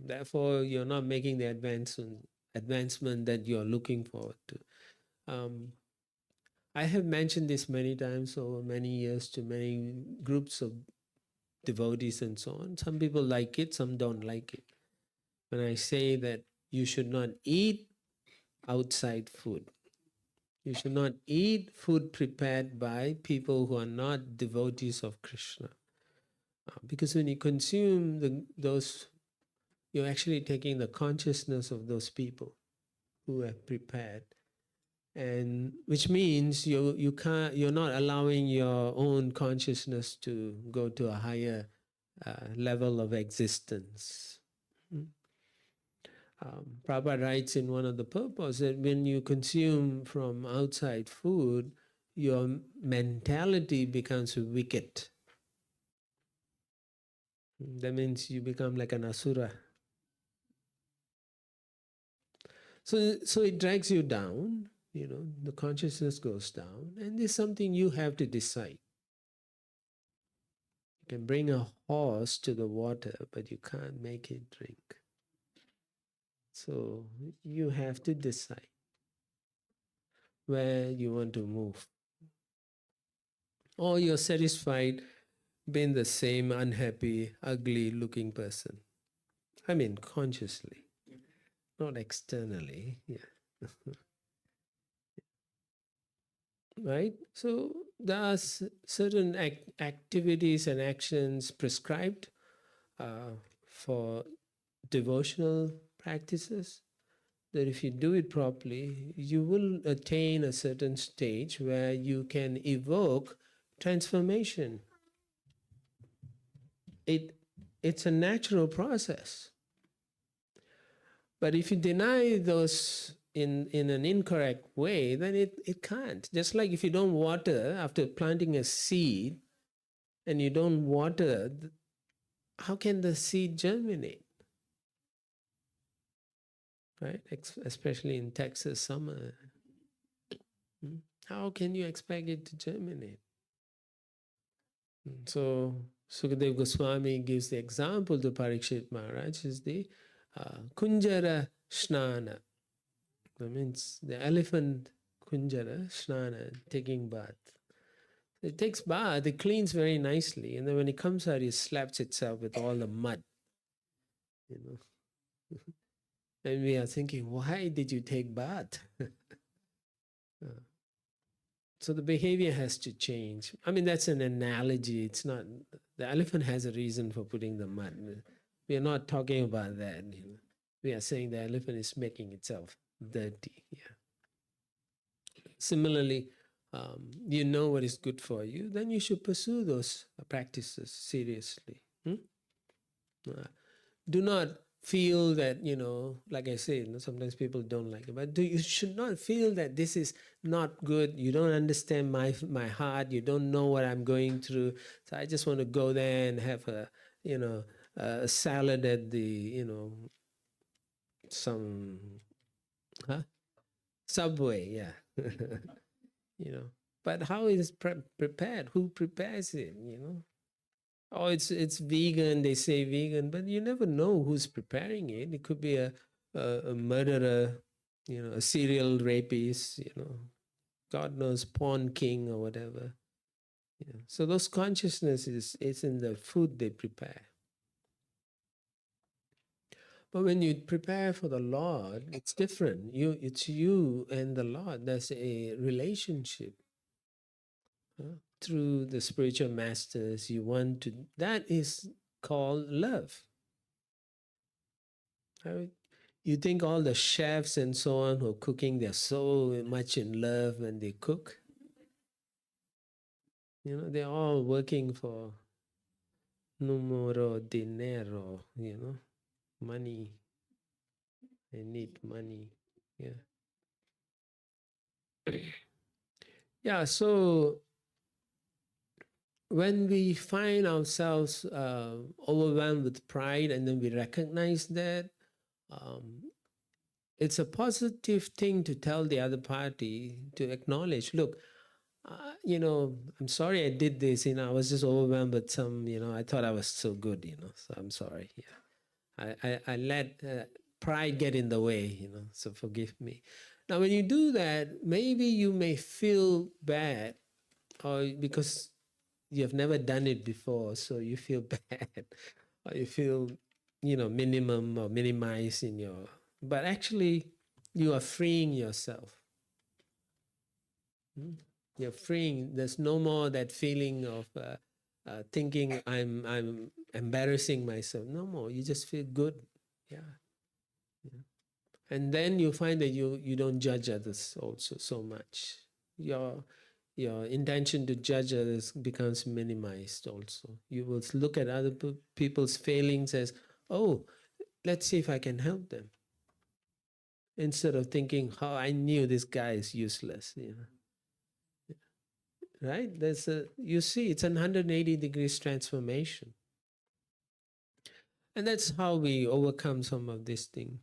Therefore, you're not making the advancement that you're looking forward to. I have mentioned this many times over many years to many groups of devotees and so on. Some people like it, some don't like it. When I say that you should not eat outside food, you should not eat food prepared by people who are not devotees of Krishna. Because when you consume those, you're actually taking the consciousness of those people who have prepared, and which means you're not allowing your own consciousness to go to a higher level of existence. Prabhupada writes in one of the purposes that when you consume from outside food, your mentality becomes wicked. That means you become like an asura. So it drags you down, the consciousness goes down, and there's something you have to decide. You can bring a horse to the water, but you can't make it drink. So you have to decide where you want to move. Or you're satisfied being the same unhappy, ugly looking person. I mean, consciously, not externally. Yeah. Right? So there are certain activities and actions prescribed for devotional practices, that if you do it properly, you will attain a certain stage where you can evoke transformation. It's a natural process. But if you deny those in an incorrect way, then it can't. Just like if you don't water after planting a seed and you don't water, how can the seed germinate? Right? Especially in Texas summer. How can you expect it to germinate? So Sukadeva Goswami gives the example to Parikshit Maharaj is the Kunjara Snana. That means the elephant Kunjara Snana, taking bath. It takes bath, it cleans very nicely, and then when it comes out, it slaps itself with all the mud. And we are thinking, why did you take bath? So the behavior has to change. I mean, that's an analogy. It's not, the elephant has a reason for putting the mud. We are not talking about that. We are saying the elephant is making itself dirty. Yeah. Similarly, you know what is good for you, then you should pursue those practices seriously. Do not feel that, like I say, sometimes people don't like it, but you should not feel that this is not good. You don't understand my heart. You don't know what I'm going through. So I just want to go there and have a salad at the, some Subway, yeah. But how is it prepared? Who prepares it, Oh, it's vegan, they say vegan, but you never know who's preparing it. It could be a murderer, a serial rapist, God knows, porn king or whatever. So those consciousnesses is in the food they prepare. But when you prepare for the Lord, it's different. It's you and the Lord. There's a relationship. Through the spiritual masters, that is called love. You think all the chefs and so on who are cooking, they're so much in love when they cook? They're all working for numero dinero, money. They need money. Yeah. Yeah, so when we find ourselves overwhelmed with pride and then we recognize that, it's a positive thing to tell the other party, to acknowledge, look, I'm sorry I did this, I was just overwhelmed with some, I thought I was so good, so I'm sorry. Yeah. I let pride get in the way, so forgive me. Now, when you do that, maybe you may feel bad, or because you have never done it before, so you feel bad, or you feel, minimum or minimized in your. But actually, you are freeing yourself. You're freeing. There's no more that feeling of thinking I'm embarrassing myself. No more. You just feel good. Yeah. And then you find that you don't judge others also so much. Your intention to judge others becomes minimized also. You will look at other people's failings as, oh, let's see if I can help them. Instead of thinking, oh, I knew this guy is useless. Right? You see, it's a 180 degrees transformation. And that's how we overcome some of this thing.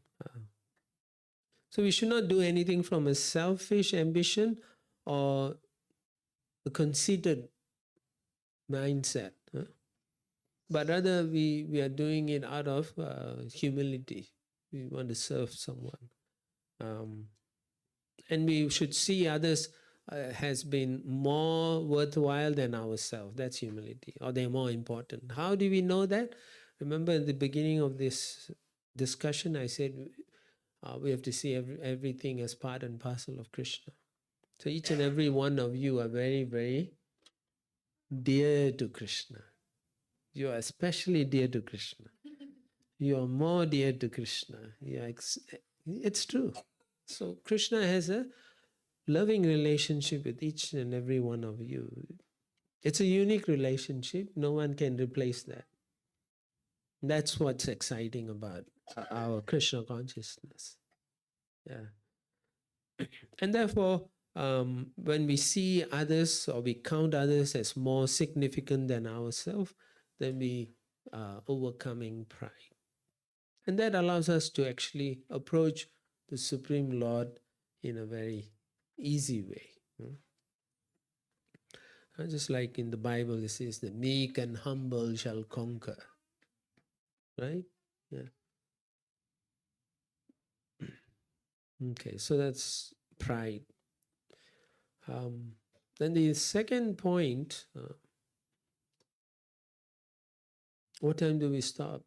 So we should not do anything from a selfish ambition or a conceited mindset, but rather we are doing it out of humility. We want to serve someone, and we should see others has been more worthwhile than ourselves. That's humility, or they're more important. How do we know that? Remember in the beginning of this discussion, I said we have to see everything as part and parcel of Krishna. So each and every one of you are very, very dear to Krishna. You are especially dear to Krishna. You are more dear to Krishna. It's true. So Krishna has a loving relationship with each and every one of you. It's a unique relationship. No one can replace that. That's what's exciting about our Krishna consciousness. Yeah. And therefore, when we see others or we count others as more significant than ourselves, then we are overcoming pride. And that allows us to actually approach the Supreme Lord in a very easy way. Just like in the Bible, it says, the meek and humble shall conquer. Right? Yeah. Okay, so that's pride. Then the second point, what time do we stop?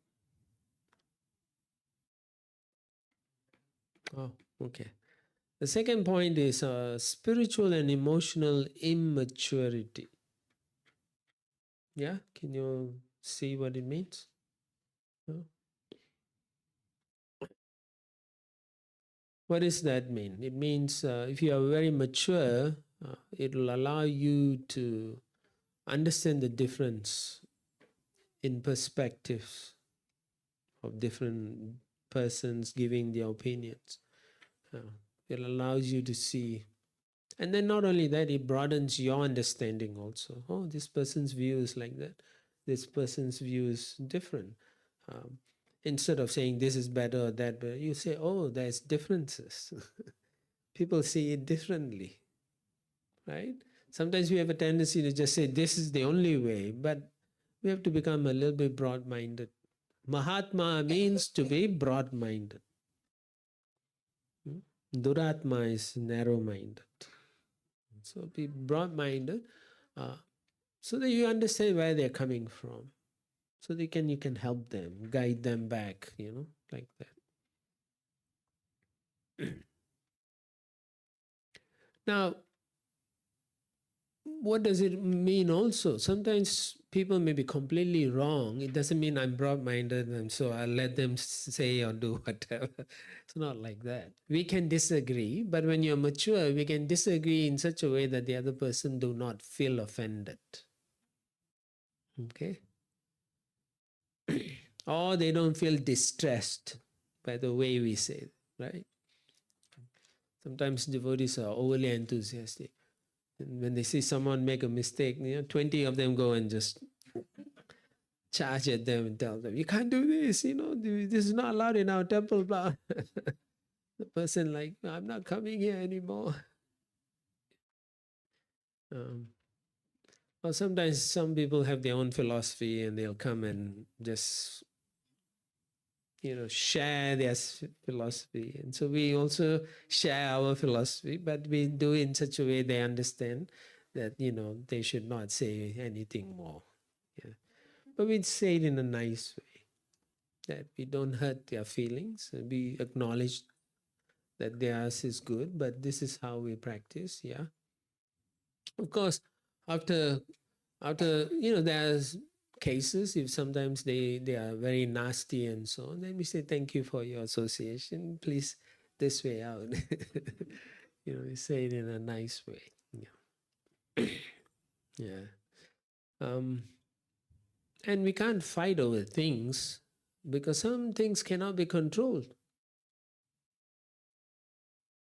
Oh, okay. The second point is spiritual and emotional immaturity. Yeah, can you see what it means? What does that mean? It means if you are very mature, it will allow you to understand the difference in perspectives of different persons giving their opinions. It allows you to see. And then not only that, it broadens your understanding also. Oh, this person's view is like that. This person's view is different. Instead of saying this is better or that better, you say, oh, there's differences. People see it differently, right? Sometimes we have a tendency to just say this is the only way, but we have to become a little bit broad-minded. Mahatma means to be broad-minded. Duratma is narrow-minded. So be broad-minded so that you understand where they're coming from. So you can help them, guide them back, like that. Now, what does it mean also? Sometimes people may be completely wrong. It doesn't mean I'm broad-minded and so I'll let them say or do whatever. It's not like that. We can disagree, but when you're mature, we can disagree in such a way that the other person do not feel offended. Okay? Or they don't feel distressed by the way we say it, right? Sometimes devotees are overly enthusiastic. And when they see someone make a mistake, 20 of them go and just charge at them and tell them, you can't do this, this is not allowed in our temple, blah. The person like, I'm not coming here anymore. Or sometimes some people have their own philosophy and they'll come and just share their philosophy. And so we also share our philosophy, but we do it in such a way they understand that, they should not say anything more. Yeah. But we say it in a nice way, that we don't hurt their feelings. We acknowledge that theirs is good, but this is how we practice. Yeah. Of course, after there's cases, if sometimes they are very nasty and so on, then we say, thank you for your association, please this way out. We say it in a nice way. Yeah. Yeah. And we can't fight over things, because some things cannot be controlled,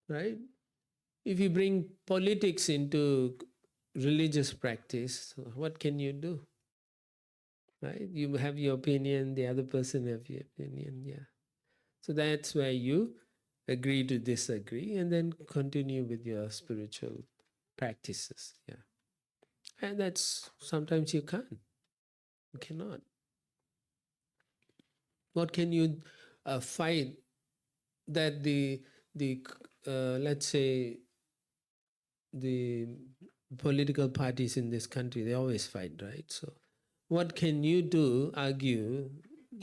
right? If you bring politics into religious practice, what can you do? Right? You have your opinion, the other person have your opinion. Yeah. So that's where you agree to disagree and then continue with your spiritual practices. Yeah. And that's sometimes you can't. You cannot. What can you fight that the let's say the political parties in this country, they always fight, right? So what can you do, argue,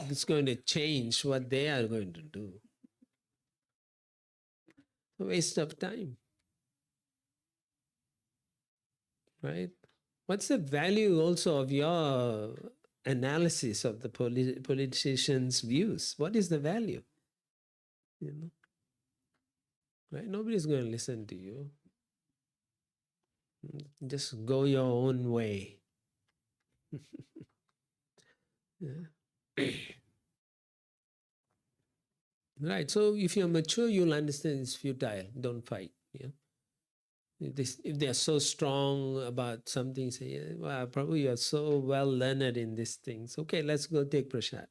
it's going to change what they are going to do? A waste of time, right? What's the value also of your analysis of the politicians' views? What is the value? Right? Nobody's going to listen to you. Just go your own way. Yeah. Right. So if you're mature, you'll understand it's futile. Don't fight. Yeah. If they're so strong about something, say, well, probably you're so well learned in these things. Okay, let's go take prasad.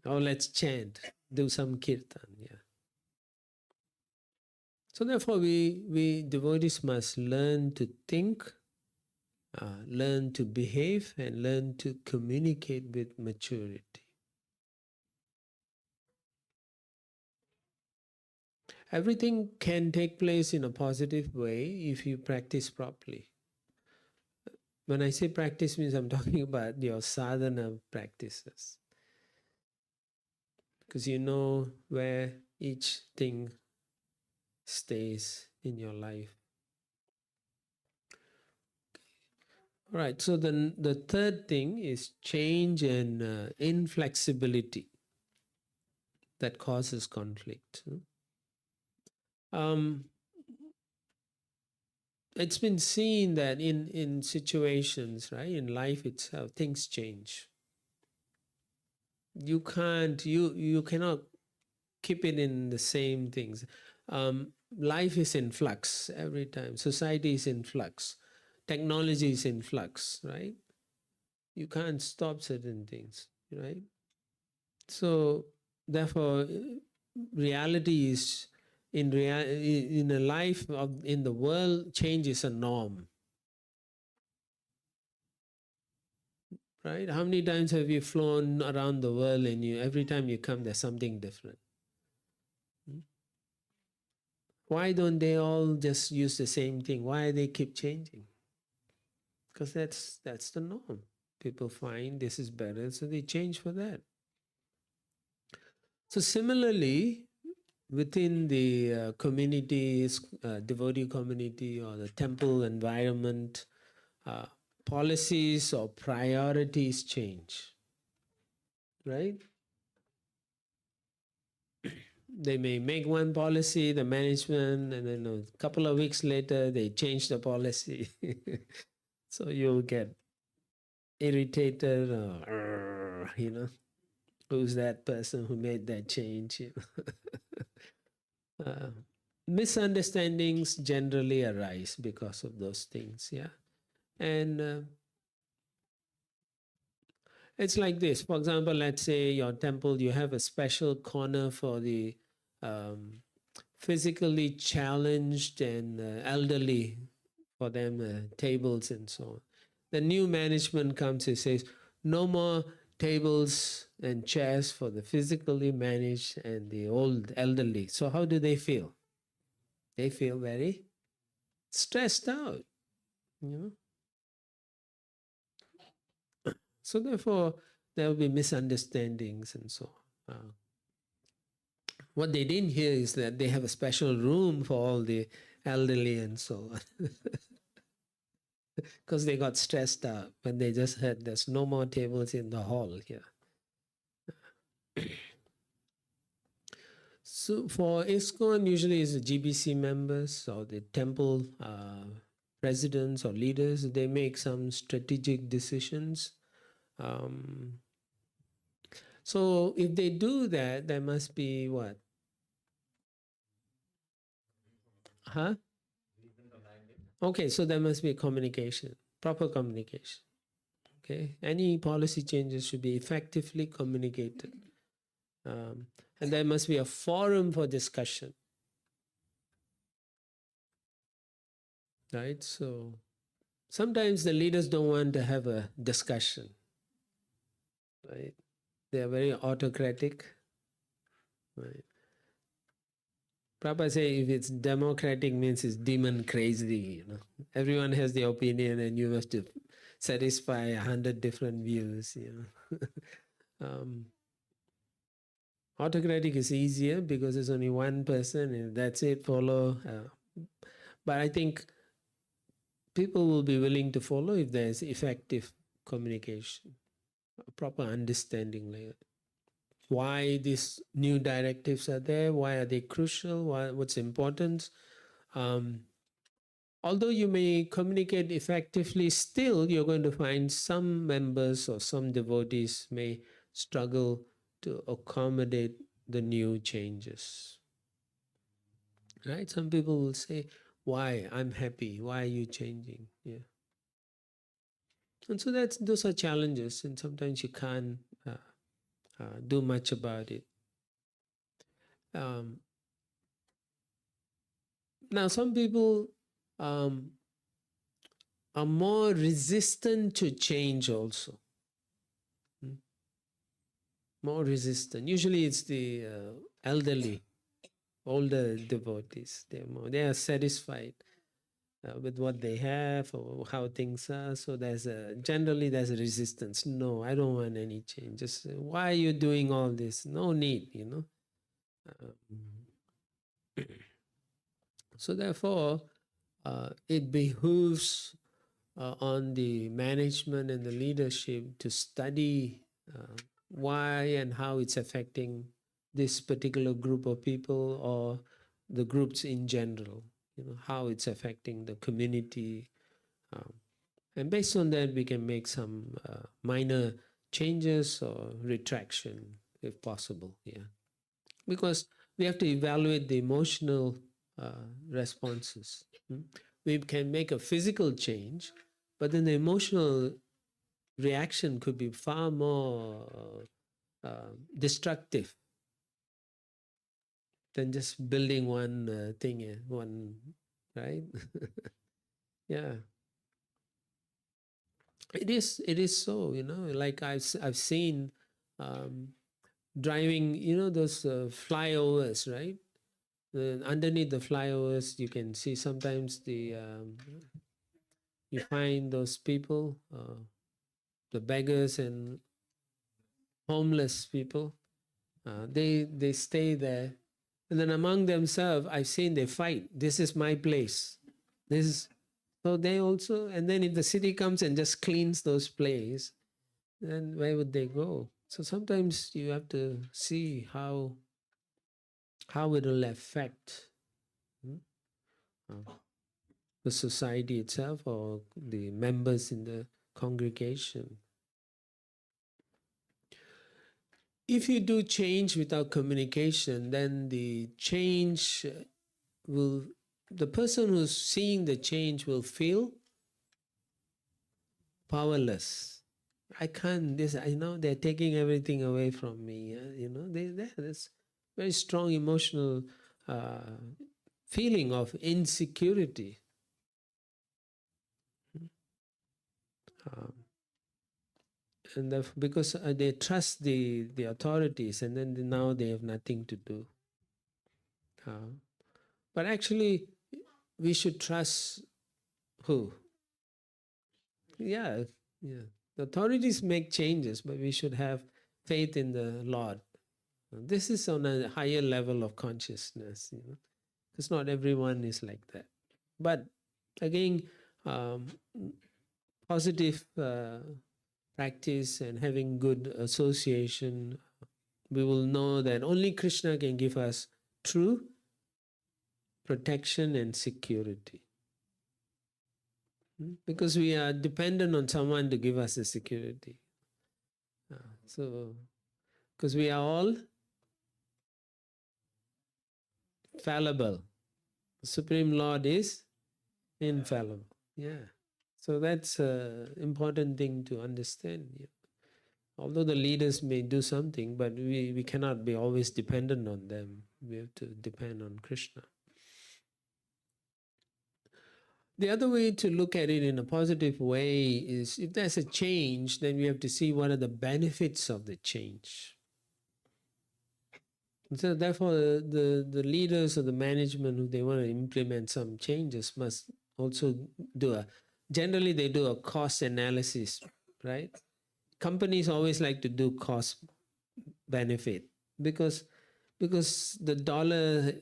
Or let's chant, do some kirtan. Yeah. So therefore, we devotees must learn to think, learn to behave, and learn to communicate with maturity. Everything can take place in a positive way if you practice properly. When I say practice, means I'm talking about your sadhana practices. Because you know where each thing stays in your life. All right, so then the third thing is change and inflexibility that causes conflict. It's been seen that in situations, right, in life itself, things change. You cannot keep it in the same things. Life is in flux every time. Society is in flux. Technology is in flux, right? You can't stop certain things, right? So therefore, reality is in a life in the world, change is a norm. Right? How many times have you flown around the world and every time you come, there's something different? Why don't they all just use the same thing? Why they keep changing? Because that's the norm. People find this is better, so they change for that. So similarly, within the communities, devotee community or the temple environment, policies or priorities change, right? They may make one policy, the management, and then a couple of weeks later, they change the policy. So you'll get irritated, or, who's that person who made that change? Misunderstandings generally arise because of those things, yeah. And it's like this. For example, let's say your temple, you have a special corner for the physically challenged and elderly, for them, tables and so on. The new management comes and says, no more tables and chairs for the physically managed and the old elderly. So how do they feel? They feel very stressed out, you know. So therefore, there will be misunderstandings and so on. What they didn't hear is that they have a special room for all the elderly and so on. Because they got stressed out when they just heard there's no more tables in the hall here. So for ISKCON, usually it's the GBC members or the temple presidents or leaders. They make some strategic decisions. So if they do that, there must be what? Huh? Okay, so there must be communication, proper communication. Okay, any policy changes should be effectively communicated. And there must be a forum for discussion. Right? So sometimes the leaders don't want to have a discussion. Right? They are very autocratic. Right? Prabhupada say if it's democratic means it's demon crazy, you know. Everyone has the opinion and you have to satisfy 100 different views, you know. Autocratic is easier because there's only one person and that's it, follow. But I think people will be willing to follow if there's effective communication, a proper understanding like that. Why these new directives are there, why are they crucial, what's important. Although you may communicate effectively, still you're going to find some members or some devotees may struggle to accommodate the new changes. Right? Some people will say, why? I'm happy. Why are you changing? Yeah. And so those are challenges, and sometimes you can't do much about it. Now, some people are more resistant to change also. More resistant. Usually it's the elderly, older devotees. They are satisfied with what they have or how things are. So generally there's a resistance. No, I don't want any change. Just why are you doing all this? No need, you know. So therefore, it behooves on the management and the leadership to study why and how it's affecting this particular group of people or the groups in general, you know, how it's affecting the community. And based on that, we can make some minor changes or retraction if possible. Yeah. Because we have to evaluate the emotional responses. We can make a physical change, but then the emotional reaction could be far more destructive than just building one thing, right? Yeah. It is so, you know, like I've seen driving, you know, those flyovers, right? Underneath the flyovers, you can see sometimes you find those people, the beggars and homeless people. They stay there, and then among themselves, I've seen they fight. This is my place. So they also, and then if the city comes and just cleans those places, then where would they go? So sometimes you have to see how it will affect the society itself or the members in the congregation. If you do change without communication, then the person who's seeing the change will feel powerless. I know they're taking everything away from me. You know, there's very strong emotional feeling of insecurity. And because they trust the authorities, and then now they have nothing to do. But actually, we should trust who? Yeah, yeah. The authorities make changes, but we should have faith in the Lord. This is on a higher level of consciousness, because not everyone is like that. But again, positive practice and having good association, we will know that only Krishna can give us true protection and security. Because we are dependent on someone to give us the security. So, because we are all fallible. The Supreme Lord is infallible. Yeah. So that's an important thing to understand. Yeah. Although the leaders may do something, but we cannot be always dependent on them. We have to depend on Krishna. The other way to look at it in a positive way is if there's a change, then we have to see what are the benefits of the change. So therefore, the leaders or the management, who they want to implement some changes, must also generally they do a cost analysis, right? Companies always like to do cost benefit because the dollar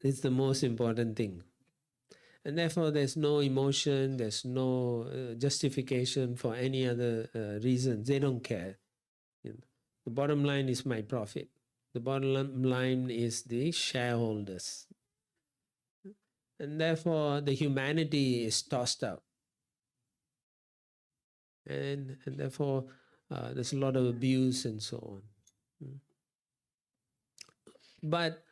is the most important thing. And therefore, there's no emotion, there's no justification for any other reasons. They don't care. The bottom line is my profit. The bottom line is the shareholders. And therefore, the humanity is tossed out. And therefore, there's a lot of abuse and so on. But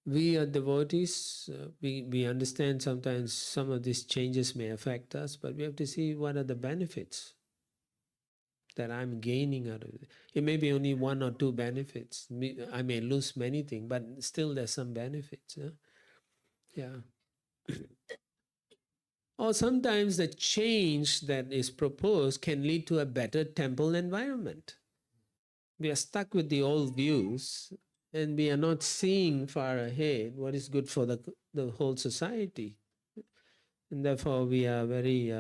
we are devotees, we understand sometimes some of these changes may affect us, but we have to see what are the benefits that I'm gaining out of it. It may be only one or two benefits. I may lose many things, but still there's some benefits. Yeah. Or sometimes the change that is proposed can lead to a better temple environment. We are stuck with the old views and we are not seeing far ahead what is good for the whole society. And therefore we are very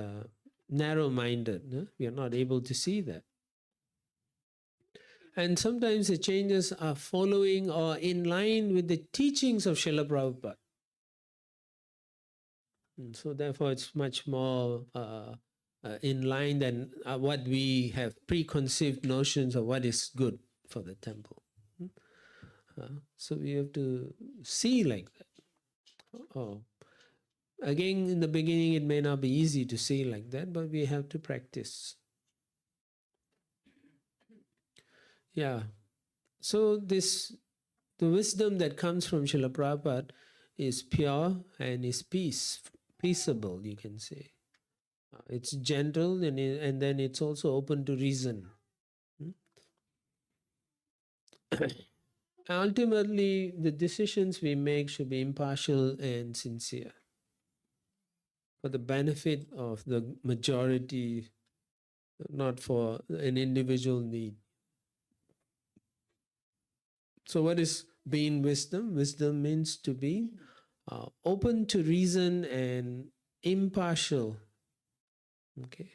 narrow-minded. We are not able to see that. And sometimes the changes are following or in line with the teachings of Srila Prabhupada. And so therefore it's much more in line than what we have preconceived notions of what is good for the temple. So we have to see like that. Again, in the beginning it may not be easy to see like that, but we have to practice. Yeah. So the wisdom that comes from Srila Prabhupada is pure and is peaceable, you can say. It's gentle and then it's also open to reason. Ultimately, the decisions we make should be impartial and sincere for the benefit of the majority, not for an individual need. So what is being wisdom? Wisdom means to be open to reason and impartial. Okay.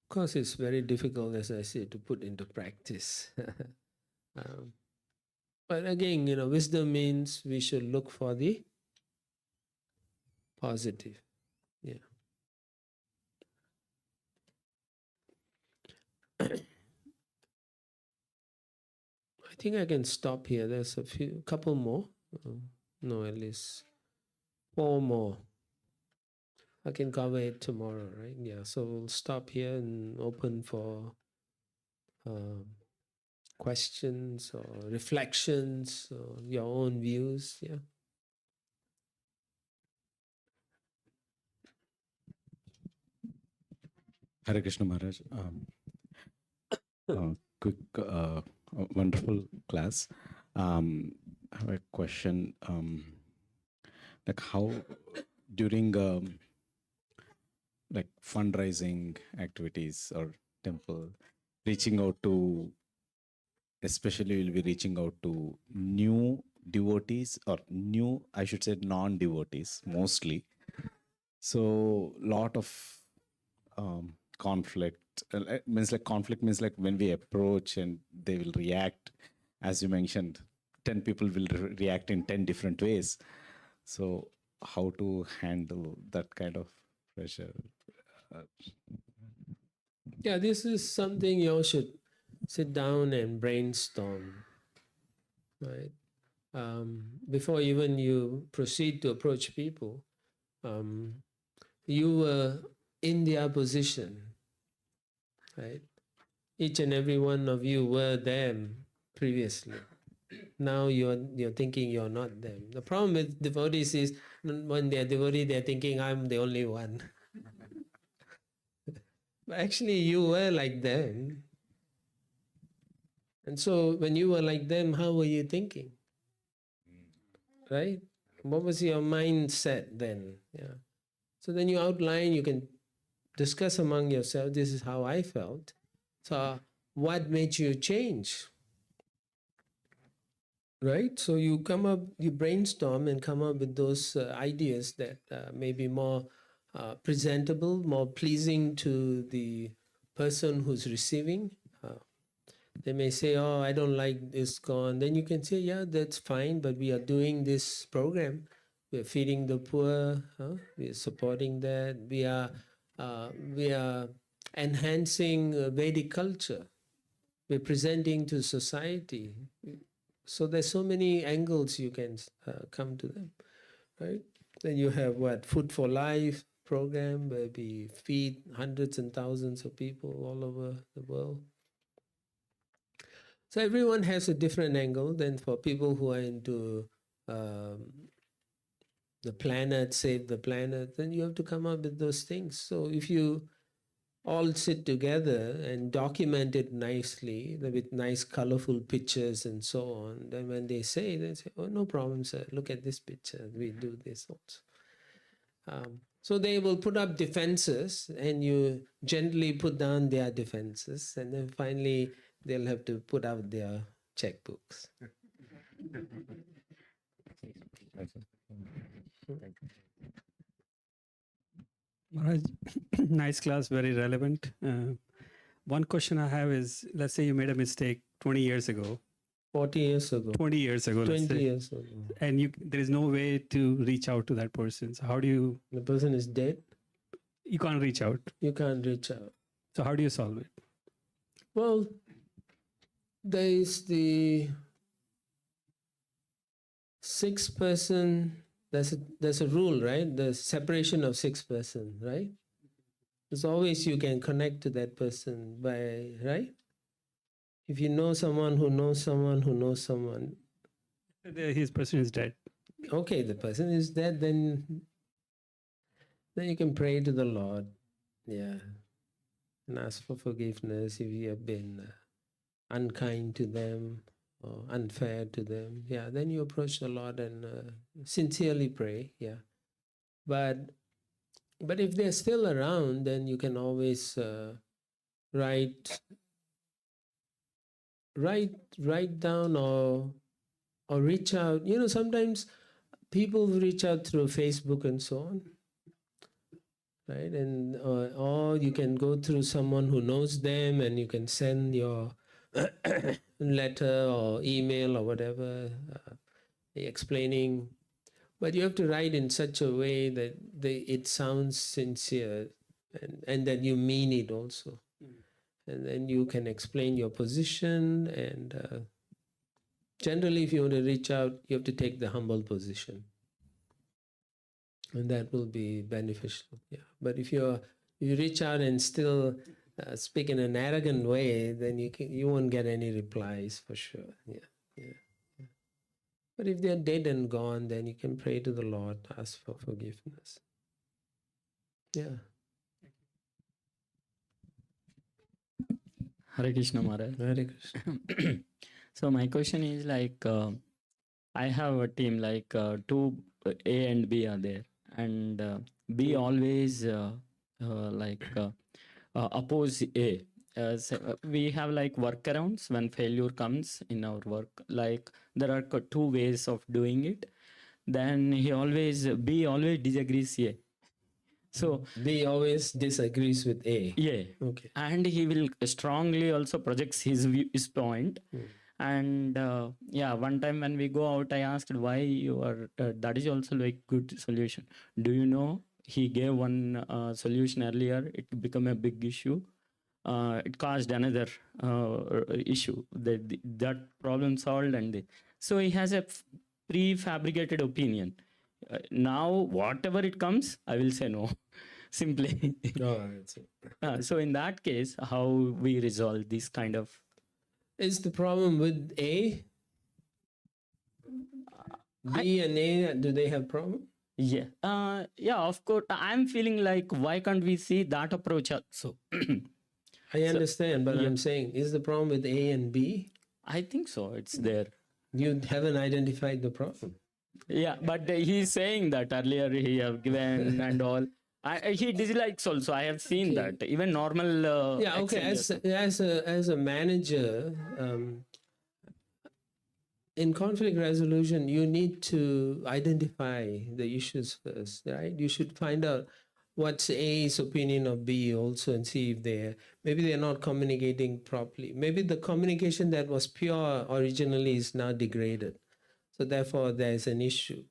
Of course, it's very difficult, as I say, to put into practice. But again, wisdom means we should look for the positive. Yeah. I think I can stop here. There's couple more. No, at least 4 more. I can cover it tomorrow, right? Yeah, so we'll stop here and open for questions or reflections or your own views. Yeah. Hare Krishna Maharaj. Quick, wonderful class. I have a question. Like how during like fundraising activities or temple, reaching out to, especially we'll be reaching out to new devotees or new, I should say non-devotees mostly. So lot of conflict. Means like conflict means like when we approach and they will react, as you mentioned, 10 people will react in 10 different ways. So how to handle that kind of pressure? Yeah, this is something you all should sit down and brainstorm, right? Before even you proceed to approach people, you were in their position, right? Each and every one of you were them previously. Now you're thinking you're not them. The problem with devotees is when they're devotee, they're thinking I'm the only one. But actually, you were like them. And so when you were like them, how were you thinking? Right? What was your mindset then? Yeah. So then you outline, you can discuss among yourself, this is how I felt. So what made you change? Right? So you come up, you brainstorm and come up with those ideas that may be more presentable, more pleasing to the person who's receiving. They may say, oh, I don't like this gone. Then you can say, yeah, that's fine, but we are doing this program. We're feeding the poor. We're supporting that. We are enhancing Vedic culture. We're presenting to society. So there's so many angles you can come to them, right? Then you have Food for Life program where we feed hundreds and thousands of people all over the world. So everyone has a different angle. Then for people who are into the planet, save the planet, then you have to come up with those things. So if you all sit together and document it nicely with nice colorful pictures and so on, then when they say, oh, no problem, sir, look at this picture, we do this also. So they will put up defenses and you gently put down their defenses, and then finally they'll have to put out their checkbooks. Maharaj, nice class, very relevant. One question I have is, let's say you made a mistake 20 years ago. 40 years ago. 20 years ago, let's 20 say. years ago. And there is no way to reach out to that person. So how do you... The person is dead? You can't reach out. You can't reach out. So how do you solve it? Well, there is the 6-person, there's a rule, right? The separation of 6-person, right? There's always you can connect to that person by, right? If you know someone who knows someone who knows someone. His person is dead. Okay, the person is dead, then you can pray to the Lord, yeah, and ask for forgiveness if you have been unkind to them or unfair to them. Yeah, then you approach the Lord and sincerely pray, yeah. But if they're still around, then you can always write down or reach out. You know, sometimes people reach out through Facebook and so on, right? And or you can go through someone who knows them and you can send your letter or email or whatever explaining. But you have to write in such a way that it sounds sincere and that you mean it also. And then you can explain your position, and generally if you want to reach out, you have to take the humble position. And that will be beneficial, yeah. But if you reach out and still speak in an arrogant way, then you won't get any replies for sure, yeah. But if they're dead and gone, then you can pray to the Lord, ask for forgiveness. Yeah. Hare Krishna Maharaj. Hare Krishna. So my question is like, I have a team like two A and B are there, and B always oppose A, we have like workarounds when failure comes in our work. Like there are two ways of doing it. Then B always disagrees A. So B always disagrees with A. yeah, Okay. and he will strongly also projects his point. And yeah, one time when we go out, I asked why you are. That is also like good solution. Do you know he gave one solution earlier? It became a big issue. It caused another issue. That problem solved, so he has a prefabricated opinion. Now, whatever it comes, I will say no. Simply. Oh, that's it. So in that case, how we resolve this kind of? Is the problem with A? B and A, do they have problem? Yeah. Yeah, of course. I'm feeling like, why can't we see that approach also? I understand, but yeah. I'm saying, is the problem with A and B? I think so. It's there. You haven't identified the problem. Yeah, but he's saying that earlier he have given and all. He dislikes also. I have seen that. Even normal. Yeah, okay. As a manager, in conflict resolution, you need to identify the issues first, right? You should find out what's A's opinion of B also and see if they're not communicating properly. Maybe the communication that was pure originally is now degraded. So therefore there's an issue.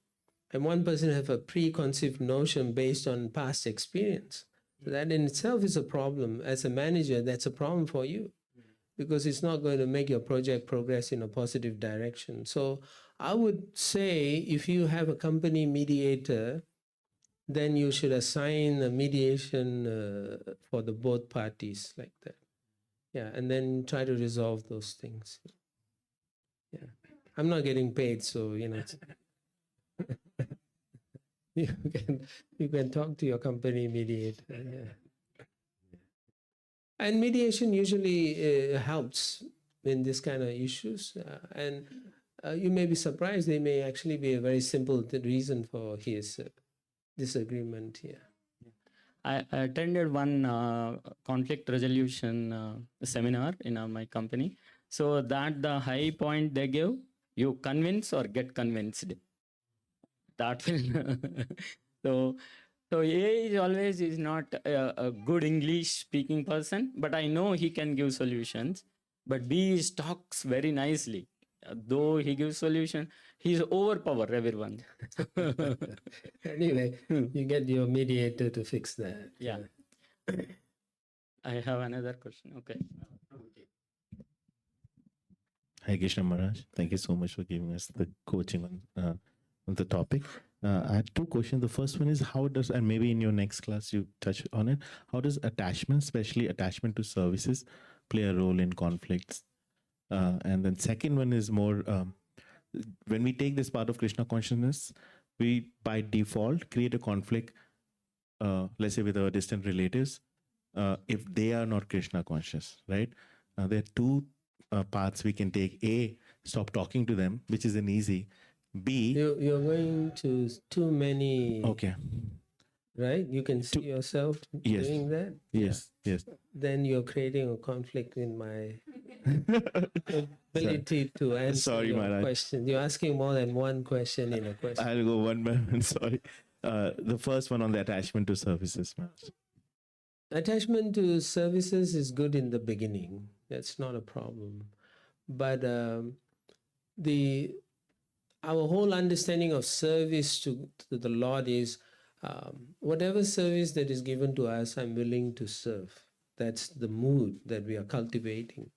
And one person have a preconceived notion based on past experience. So that in itself is a problem. As a manager, that's a problem for you because it's not going to make your project progress in a positive direction. So I would say if you have a company mediator, then you should assign a mediation for the both parties like that. Yeah, and then try to resolve those things. Yeah, I'm not getting paid, so you can talk to your company mediator. Yeah. And mediation usually helps in this kind of issues, and you may be surprised. They may actually be a very simple reason for his disagreement here. I attended one conflict resolution seminar in my company. So that the high point they give, you convince or get convinced. That will. So A is always not a good English speaking person, but I know he can give solutions. But B talks very nicely. Though he gives solution, he's overpower everyone. Anyway, you get your mediator to fix that. Yeah. I have another question. Okay. Hi, Krishna Maharaj. Thank you so much for giving us the coaching on the topic. I had two questions. The first one is how does, and maybe in your next class you touch on it, how does attachment, especially attachment to services, play a role in conflicts? And then second one is more, when we take this part of Krishna consciousness, we by default create a conflict, let's say with our distant relatives, if they are not Krishna conscious, right? There are two paths we can take. A, stop talking to them, which is an easy. B, you're going to too many. Okay. Right? You can see yourself doing that? Yes, yes. Then you're creating a conflict in my ability to answer your question. You're asking more than one question in a question. I'll go one by one, sorry. The first one on the attachment to services. Attachment to services is good in the beginning. That's not a problem. But our whole understanding of service to the Lord is whatever service that is given to us, I'm willing to serve. That's the mood that we are cultivating.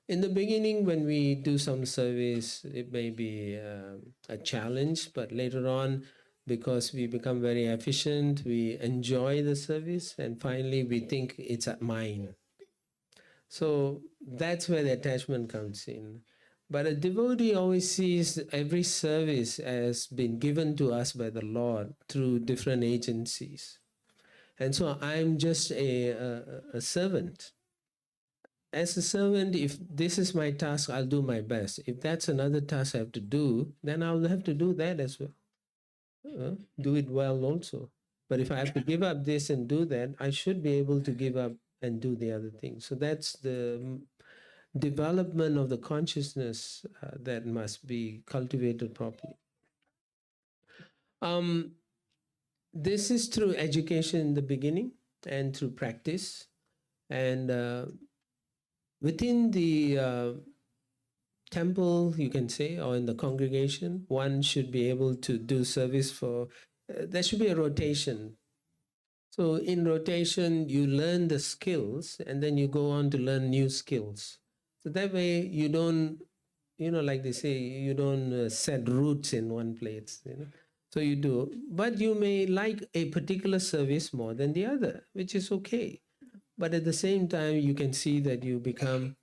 In the beginning, when we do some service, it may be a challenge, but later on, because we become very efficient, we enjoy the service, and finally we think it's mine. So that's where the attachment comes in. But a devotee always sees every service as being given to us by the Lord through different agencies. And so I'm just a servant. As a servant, if this is my task, I'll do my best. If that's another task I have to do, then I'll have to do that as well. Do it well also. But if I have to give up this and do that, I should be able to give up and do the other thing. So that's the development of the consciousness that must be cultivated properly. This is through education in the beginning and through practice. And within the temple, you can say, or in the congregation, one should be able to do service for, there should be a rotation. So in rotation, you learn the skills and then you go on to learn new skills. So that way you don't, like they say, you don't set roots in one place, So you do, but you may like a particular service more than the other, which is okay. But at the same time, you can see that you become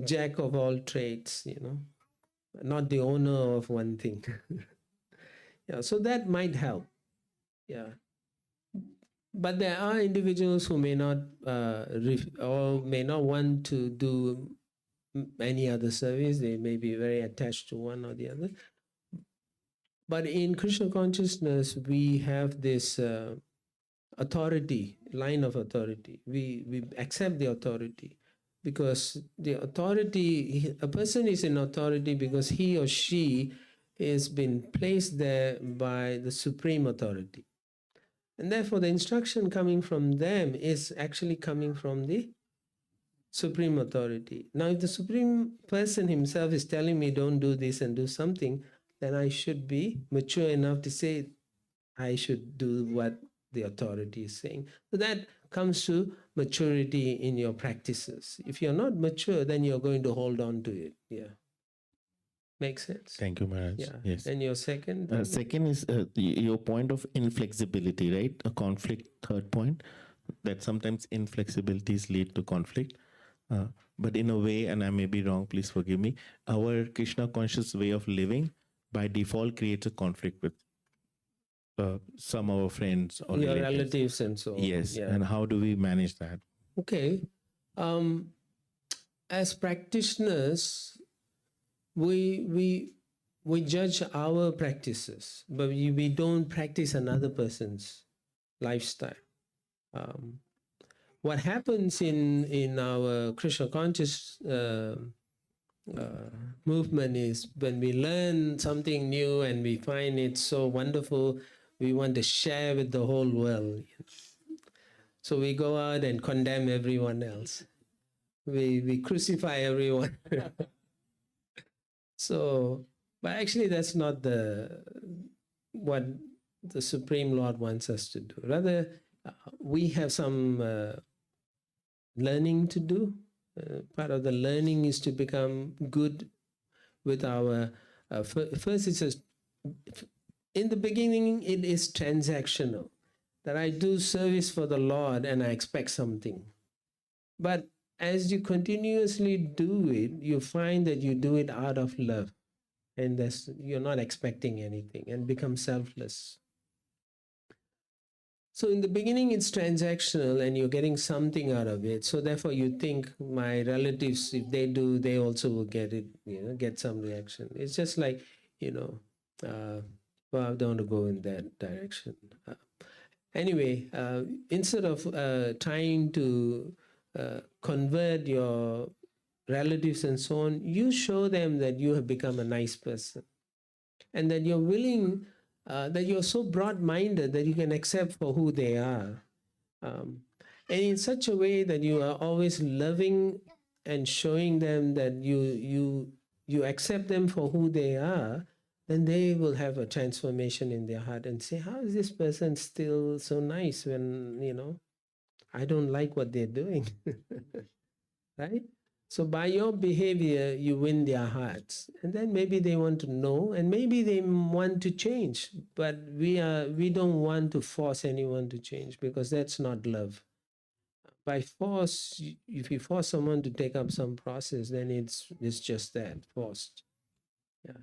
jack of all trades, not the owner of one thing. Yeah, so that might help. Yeah. But there are individuals who may not or may not want to do any other service. They may be very attached to one or the other. But in Krishna consciousness, we have this authority, line of authority. We accept the authority because the authority, a person is in authority because he or she has been placed there by the supreme authority. And therefore, the instruction coming from them is actually coming from the supreme authority. Now, if the supreme person himself is telling me don't do this and do something, then I should be mature enough to say I should do what the authority is saying. So that comes to maturity in your practices. If you're not mature, then you're going to hold on to it. Yeah. Makes sense? Thank you, Maharaj. Yeah. Yes. And your second? Second is your point of inflexibility, right? A conflict, third point, that sometimes inflexibilities lead to conflict. But in a way, and I may be wrong, please forgive me, our Krishna conscious way of living by default creates a conflict with some of our friends or your relatives and so on. Yes. Yeah. And how do we manage that? Okay. As practitioners, we judge our practices, but we don't practice another person's lifestyle. What happens in our Krishna conscious movement is when we learn something new and we find it so wonderful, we want to share with the whole world. So we go out and condemn everyone else. We crucify everyone. So, but actually that's not what the Supreme Lord wants us to do. Rather, we have some learning to do. Part of the learning is to become good with our, first it's in the beginning it is transactional, that I do service for the Lord and I expect something. But as you continuously do it, you find that you do it out of love and you're not expecting anything and become selfless. So in the beginning, it's transactional and you're getting something out of it. So therefore you think my relatives, if they do, they also will get it, get some reaction. It's just like, well, I don't want to go in that direction. Anyway, instead of trying to convert your relatives and so on, you show them that you have become a nice person and that you're willing, that you're so broad-minded that you can accept for who they are. And in such a way that you are always loving and showing them that you accept them for who they are, then they will have a transformation in their heart and say, how is this person still so nice when, I don't like what they're doing, right? So by your behavior, you win their hearts, and then maybe they want to know, and maybe they want to change. But we don't want to force anyone to change because that's not love. By force, if you force someone to take up some process, then it's just that, forced. Yeah.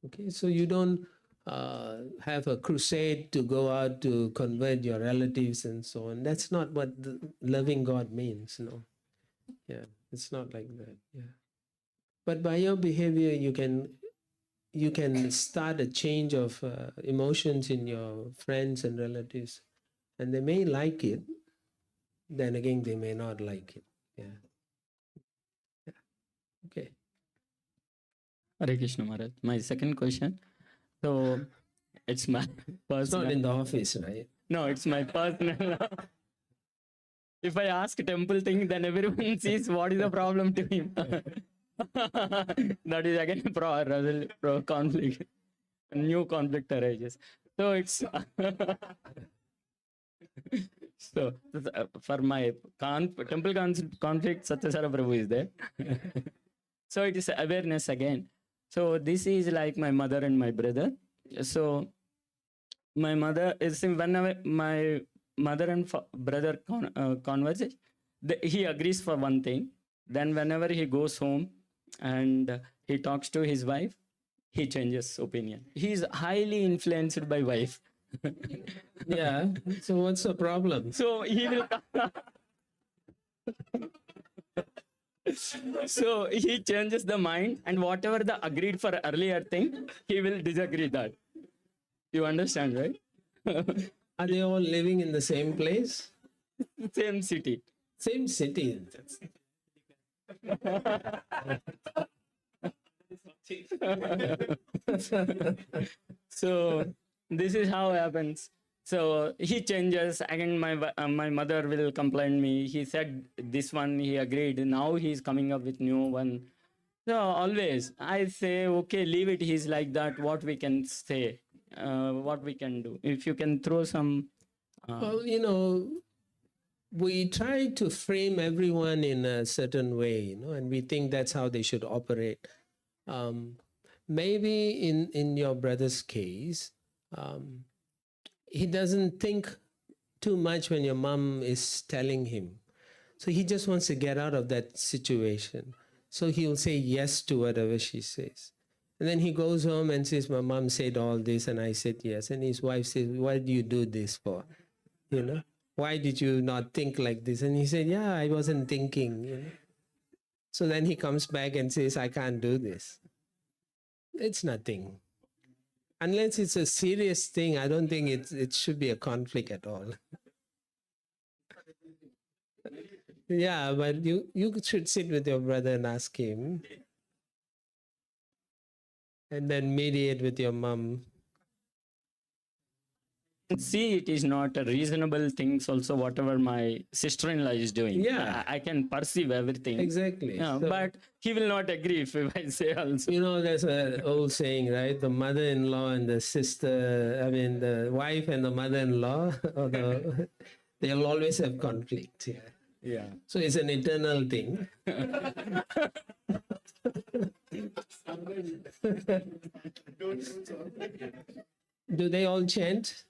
Okay. So you don't have a crusade to go out to convert your relatives and so on. That's not what loving God means. No. Yeah. It's not like that. Yeah. But by your behavior, you can start a change of emotions in your friends and relatives, and they may like it. then again they may not like it. Yeah. Okay. Hare Krishna Maharaj. My second question. So it's my It's personal. not in the office, right? No, it's my personal. If I ask temple thing, then everyone sees what is the problem to him. That is again a conflict. A new conflict arises. So it's so for my temple conflict, Satyasara Prabhu is there. So it is awareness again. So this is like my mother and my brother. So my mother is whenever my mother and brother converse, he agrees for one thing. Then whenever he goes home and he talks to his wife, he changes opinion. He is highly influenced by wife. Yeah. So what's the problem? So he will. So he changes the mind, and whatever the agreed for earlier thing, he will disagree that. You understand, right? Are they all living in the same place? Same city. Same city. So this is how it happens. So he changes again. My mother will complain me. He said this one he agreed. Now he's coming up with new one. So always I say okay, leave it. He's like that. What we can say, what we can do. If you can throw some. Well, we try to frame everyone in a certain way, and we think that's how they should operate. Maybe in your brother's case, he doesn't think too much when your mom is telling him. So he just wants to get out of that situation. So he'll say yes to whatever she says. And then he goes home and says, my mom said all this and I said yes. And his wife says, why do you do this for? Why did you not think like this? And he said, yeah, I wasn't thinking. So then he comes back and says, I can't do this. It's nothing. Unless it's a serious thing, I don't think it should be a conflict at all. Yeah, but you should sit with your brother and ask him. And then mediate with your mom. See, it is not a reasonable things also whatever my sister-in-law is doing. Yeah. I can perceive everything. Exactly. Yeah, So- but he will not agree if I say also. There's an old saying, right? The mother-in-law and the wife and the mother-in-law, they'll always have conflict. Yeah. Yeah. So it's an eternal thing. Do they all chant?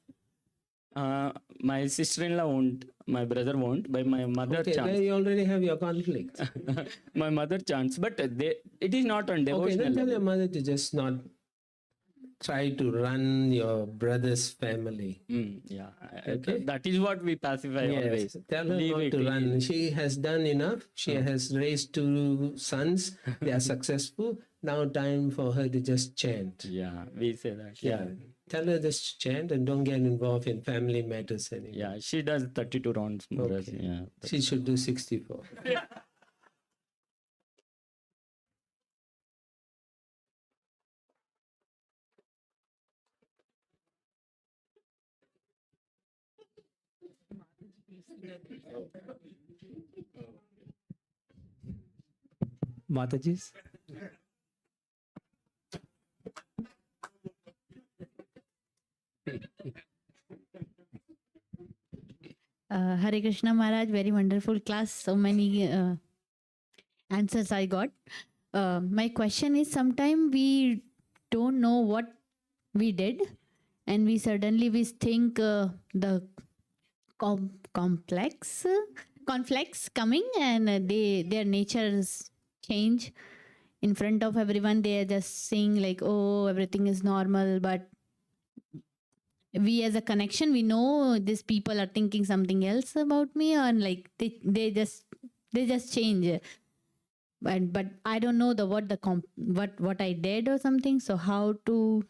My sister-in-law won't, my brother won't, but my mother Okay, then chants. you already have your conflict. My mother chants, but it is not on Okay, devotional then tell level. your mother to just not try to run your brother's family. Yeah, Okay. that is what we pacify always. Tell her Leave not it to to run. him. She has done enough. She has raised 2 sons. They are successful. Now time for her to just chant. Yeah, we say that. Yeah. Tell her just chant and don't get involved in family matters anymore. Yeah, she does 32 rounds. Maharaj. Okay. Yeah. She should do 64. Mataji's. Hare Krishna Maharaj, very wonderful class. So many answers I got. My question is, sometimes we don't know what we did, and we suddenly think the conflicts coming, and their natures change in front of everyone. They are just saying like, oh, everything is normal, but we as a connection, we know these people are thinking something else about me, or like they just change. But I don't know what I did or something. So how to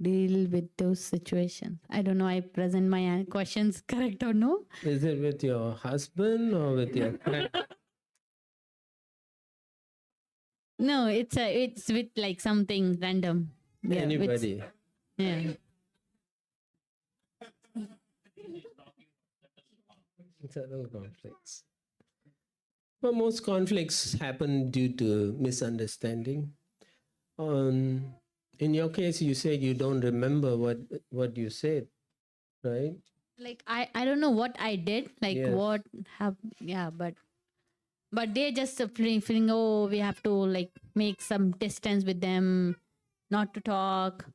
deal with those situations? I don't know. I present my questions correct or no? Is it with your husband or with your friend? No, it's with like something random. Yeah, with- Anybody? yeah. Internal conflicts. Well, most conflicts happen due to misunderstanding. In your case, you said you don't remember what you said, right? Like I don't know what I did. Like Yes. what have yeah, but they're just feeling oh we have to like make some distance with them, not to talk.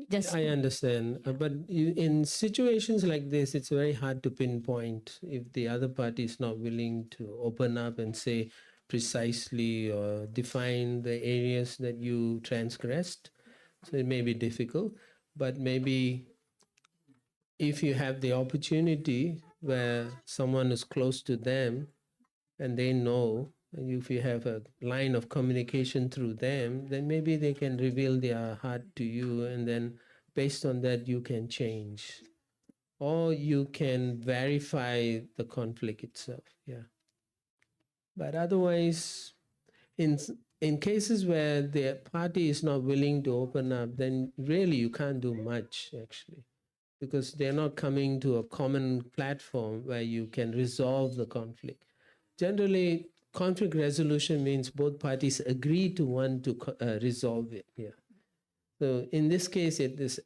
Just I understand, but in situations like this, it's very hard to pinpoint if the other party is not willing to open up and say precisely or define the areas that you transgressed. So it may be difficult, but maybe if you have the opportunity where someone is close to them and they know, and if you have a line of communication through them, then maybe they can reveal their heart to you, and then based on that, you can change. Or you can verify the conflict itself. Yeah. But otherwise, in cases where the party is not willing to open up, then really you can't do much actually, because they're not coming to a common platform where you can resolve the conflict. Generally, conflict resolution means both parties agree to want to resolve it. Yeah. So in this case, it is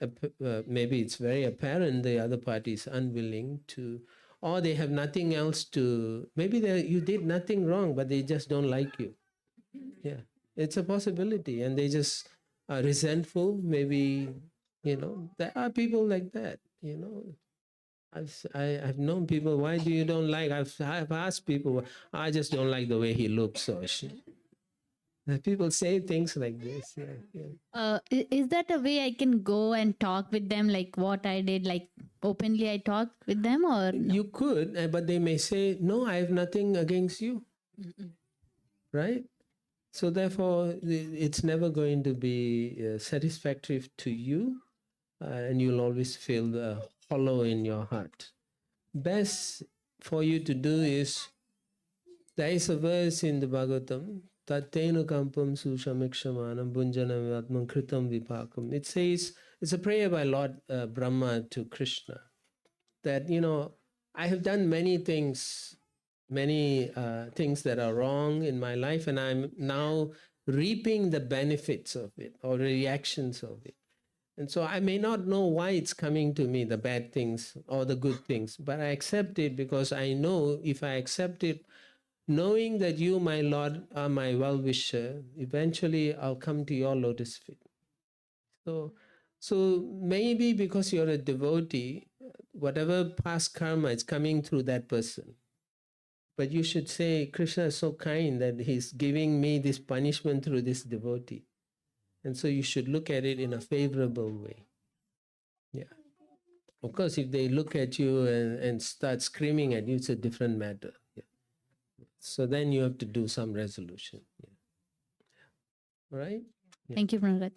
maybe it's very apparent the other party is unwilling to, or they have nothing else to. Maybe you did nothing wrong, but they just don't like you. Yeah, it's a possibility, and they just are resentful. Maybe there are people like that. I've known people. Why do you don't like? I've asked people. I just don't like the way he looks or she. People say things like this. Yeah. is that a way I can go and talk with them like what I did, like openly I talk with them, or no? You could, but they may say, no, I have nothing against you. Right? So therefore, it's never going to be satisfactory to you, and you'll always feel hollow in your heart. Best for you to do is, there is a verse in the Bhagavatam, Tattenu kampam sushamikshamanam bunjanam atman kritam vipakam. It says, it's a prayer by Lord Brahma to Krishna, that, I have done many things that are wrong in my life, and I'm now reaping the benefits of it or reactions of it. And so I may not know why it's coming to me, the bad things or the good things, but I accept it because I know if I accept it, knowing that you, my Lord, are my well-wisher, eventually I'll come to your lotus feet. So maybe because you're a devotee, whatever past karma is coming through that person. But you should say, Krishna is so kind that he's giving me this punishment through this devotee. And so you should look at it in a favorable way. Yeah. Of course, if they look at you and start screaming at you, it's a different matter. Yeah. So then you have to do some resolution. Yeah. All right? Yeah. Thank you, Maharaj.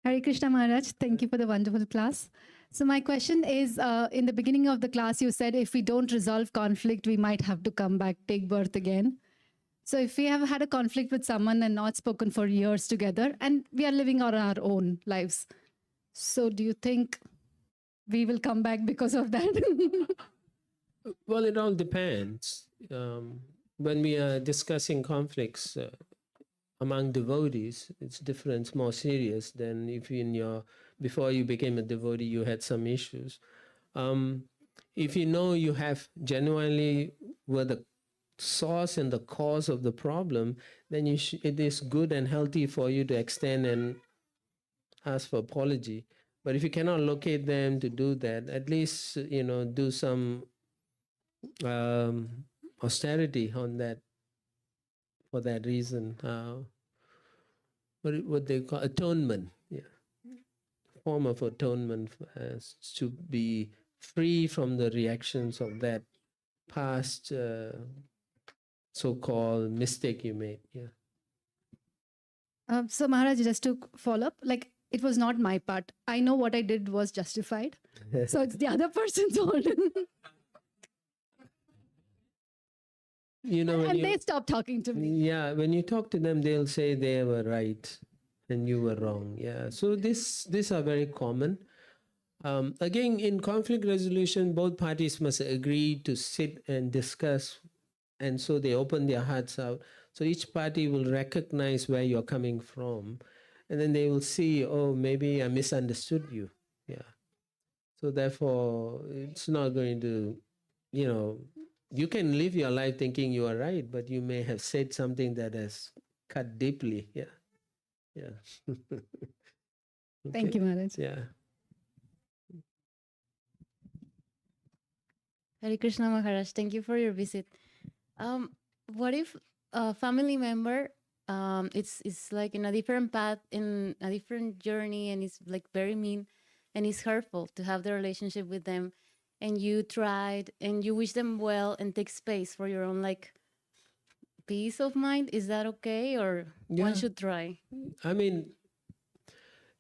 Hare Krishna Maharaj, thank you for the wonderful class. So my question is, in the beginning of the class, you said if we don't resolve conflict, we might have to come back, take birth again. So if we have had a conflict with someone and not spoken for years together, and we are living our own lives, so do you think we will come back because of that? Well, it all depends. When we are discussing conflicts among devotees, it's different, it's more serious than if before you became a devotee, you had some issues. If you know you have genuinely were the source and the cause of the problem, then it is good and healthy for you to extend and ask for apology. But if you cannot locate them to do that, at least do some austerity on that for that reason. What they call atonement, yeah, form of atonement to be free from the reactions of that past so-called mistake you made. Yeah. So Maharaj, just to follow up, like it was not my part. I know what I did was justified. So it's the other person's fault. You know, when And you, they stopped talking to me. yeah, when you talk to them, they'll say they were right and you were wrong. Yeah. So these are very common. Again, in conflict resolution, both parties must agree to sit and discuss, and so they open their hearts out. So each party will recognize where you're coming from, and then they will see, oh, maybe I misunderstood you. Yeah. So therefore, it's not going to, you know, you can live your life thinking you are right, but you may have said something that has cut deeply. Yeah. Yeah. Thank you, Maharaj. Yeah. Hare Krishna Maharaj, thank you for your visit. What if a family member it's like in a different path, in a different journey, and it's like very mean and it's hurtful to have the relationship with them, and you tried and you wish them well and take space for your own like peace of mind? Is that okay, or one Yeah. should try? I mean,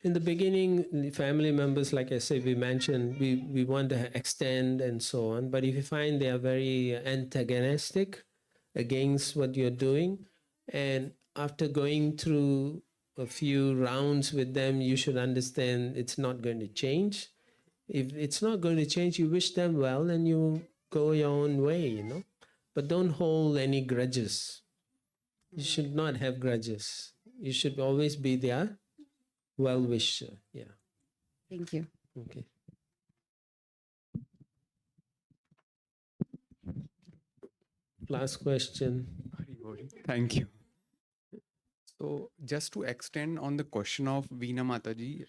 in the beginning, the family members, like I said, we mentioned, we want to extend and so on. But if you find they are very antagonistic against what you're doing, and after going through a few rounds with them, you should understand it's not going to change. If it's not going to change, you wish them well and you go your own way, you know. But don't hold any grudges. You should not have grudges. You should always be there well-wisher. Yeah. Thank you. Okay. Last question. Thank you. So just to extend on the question of Veena Mataji,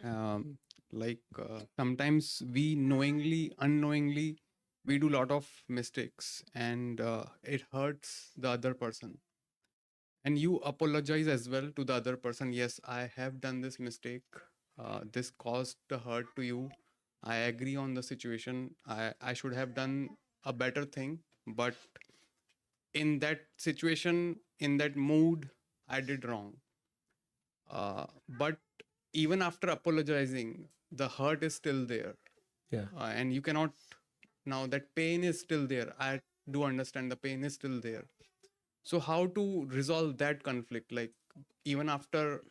sometimes we knowingly, unknowingly, we do a lot of mistakes and it hurts the other person. And you apologize as well to the other person. Yes, I have done this mistake. This caused the hurt to you. I agree on the situation. I should have done a better thing. But in that situation, in that mood, I did wrong. But even after apologizing, the hurt is still there. Yeah. And you cannot, now that pain is still there. I do understand the pain is still there. So how to resolve that conflict? Like even after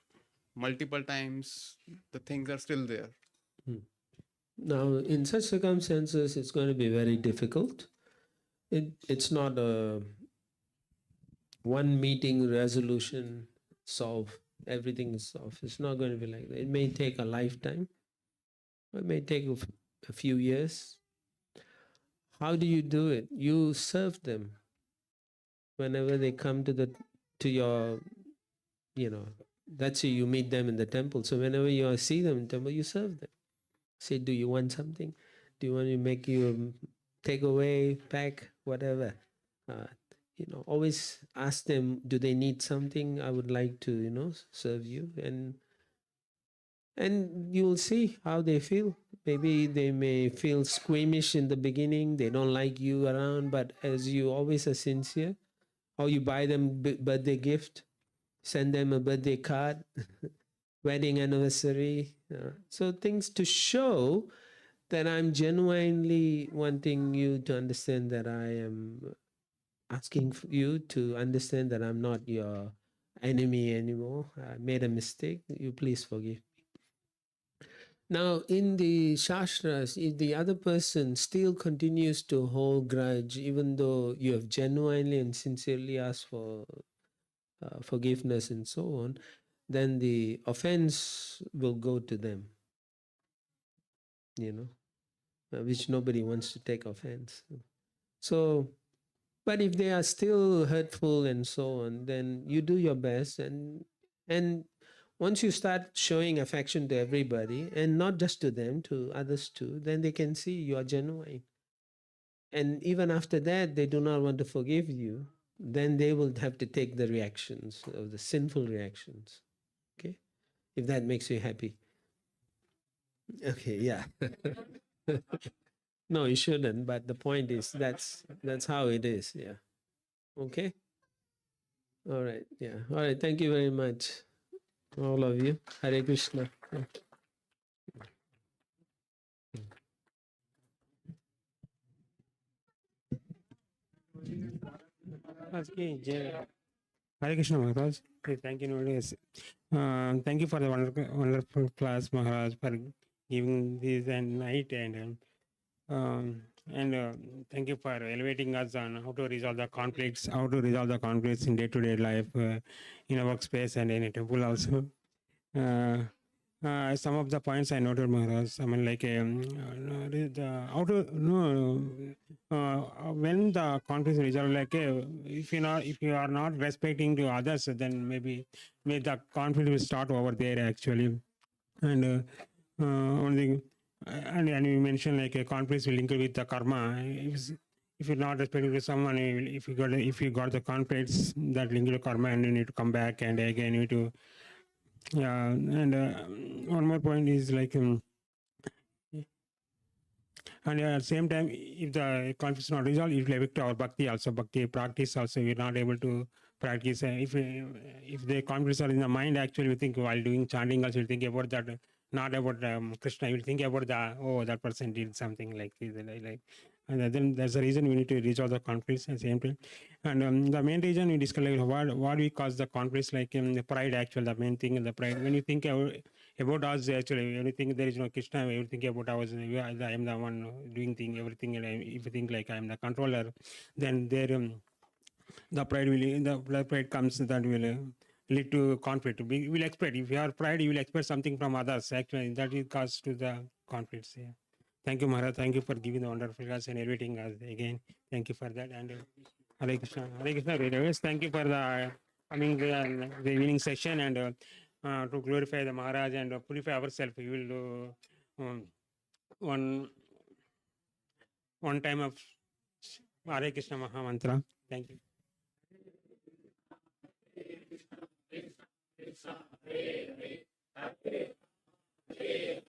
multiple times, the things are still there. Now, in such circumstances, it's going to be very difficult. It's not a one meeting resolution solve, everything is solved. It's not going to be like that. It may take a lifetime. It may take a few years. How do you do it? You serve them. Whenever they come to your, you know, that's how you meet them in the temple. So whenever you see them in the temple, you serve them. Say, do you want something? Do you want me to make you a takeaway, pack, whatever? You know, always ask them, do they need something? I would like to, you know, serve you. And you'll see how they feel. Maybe they may feel squeamish in the beginning. They don't like you around, but as you always are sincere, or you buy them birthday gift, send them a birthday card, wedding anniversary. So things to show that I'm genuinely wanting you to understand that I am asking for you to understand that I'm not your enemy anymore. I made a mistake. You please forgive me. Now, in the Shastras, if the other person still continues to hold grudge, even though you have genuinely and sincerely asked for forgiveness and so on, then the offense will go to them, you know, which nobody wants to take offense. So, but if they are still hurtful and so on, then you do your best, and once you start showing affection to everybody, and not just to them, to others too, then they can see you are genuine. And even after that, they do not want to forgive you, then they will have to take the reactions of the sinful reactions. Okay? If that makes you happy. Okay, yeah. No, you shouldn't, but the point is that's how it is. Yeah. Okay? All right. Yeah. All right. Thank you very much, all of you. Hare Krishna. Hare Krishna Maharaj. Thank you, Nowadays. Thank you for the wonderful class, Maharaj, for giving this and night and thank you for elevating us on how to resolve the conflicts, in day-to-day life, in a workspace and in a temple also. Some of the points I noted, Maharaj. I mean, like how to when the conflict is resolved, like if you are not respecting to others, then maybe the conflict will start over there actually. And one thing, and you mentioned like a conflict will link with the karma. If you're not respecting to someone, if you got the conflicts that link to karma, and you need to come back and again you need to. Yeah, and one more point is like, and at the same time, if the conflict is not resolved, it will affect our bhakti practice also. We're not able to practice. If the conflicts are in the mind, actually, we think while doing chanting, also we think about that, not about Krishna. We think about that person did something like this, and then that's the reason we need to resolve the conflicts at the same time. And the main reason we discuss like what we cause the conflicts, like the pride. Actually, the main thing is the pride. When you think about us, actually, when you think there is no Krishna, you think about I am the one doing thing, everything, and if you think like I am the controller, then there the pride comes that will lead to conflict. We will expect, if you are pride, you will expect something from others. Actually, that will cause to the conflicts. Yeah. Thank you, Maharaj. Thank you for giving the wonderful class and elevating us again. Thank you for that. And Hare Krishna. Hare Krishna. Anyways, thank you for the coming the evening session and to glorify the Maharaj and purify ourselves. We will do one time of Hare Krishna Maha Mantra. Thank you. Hare Hare, Hare Hare,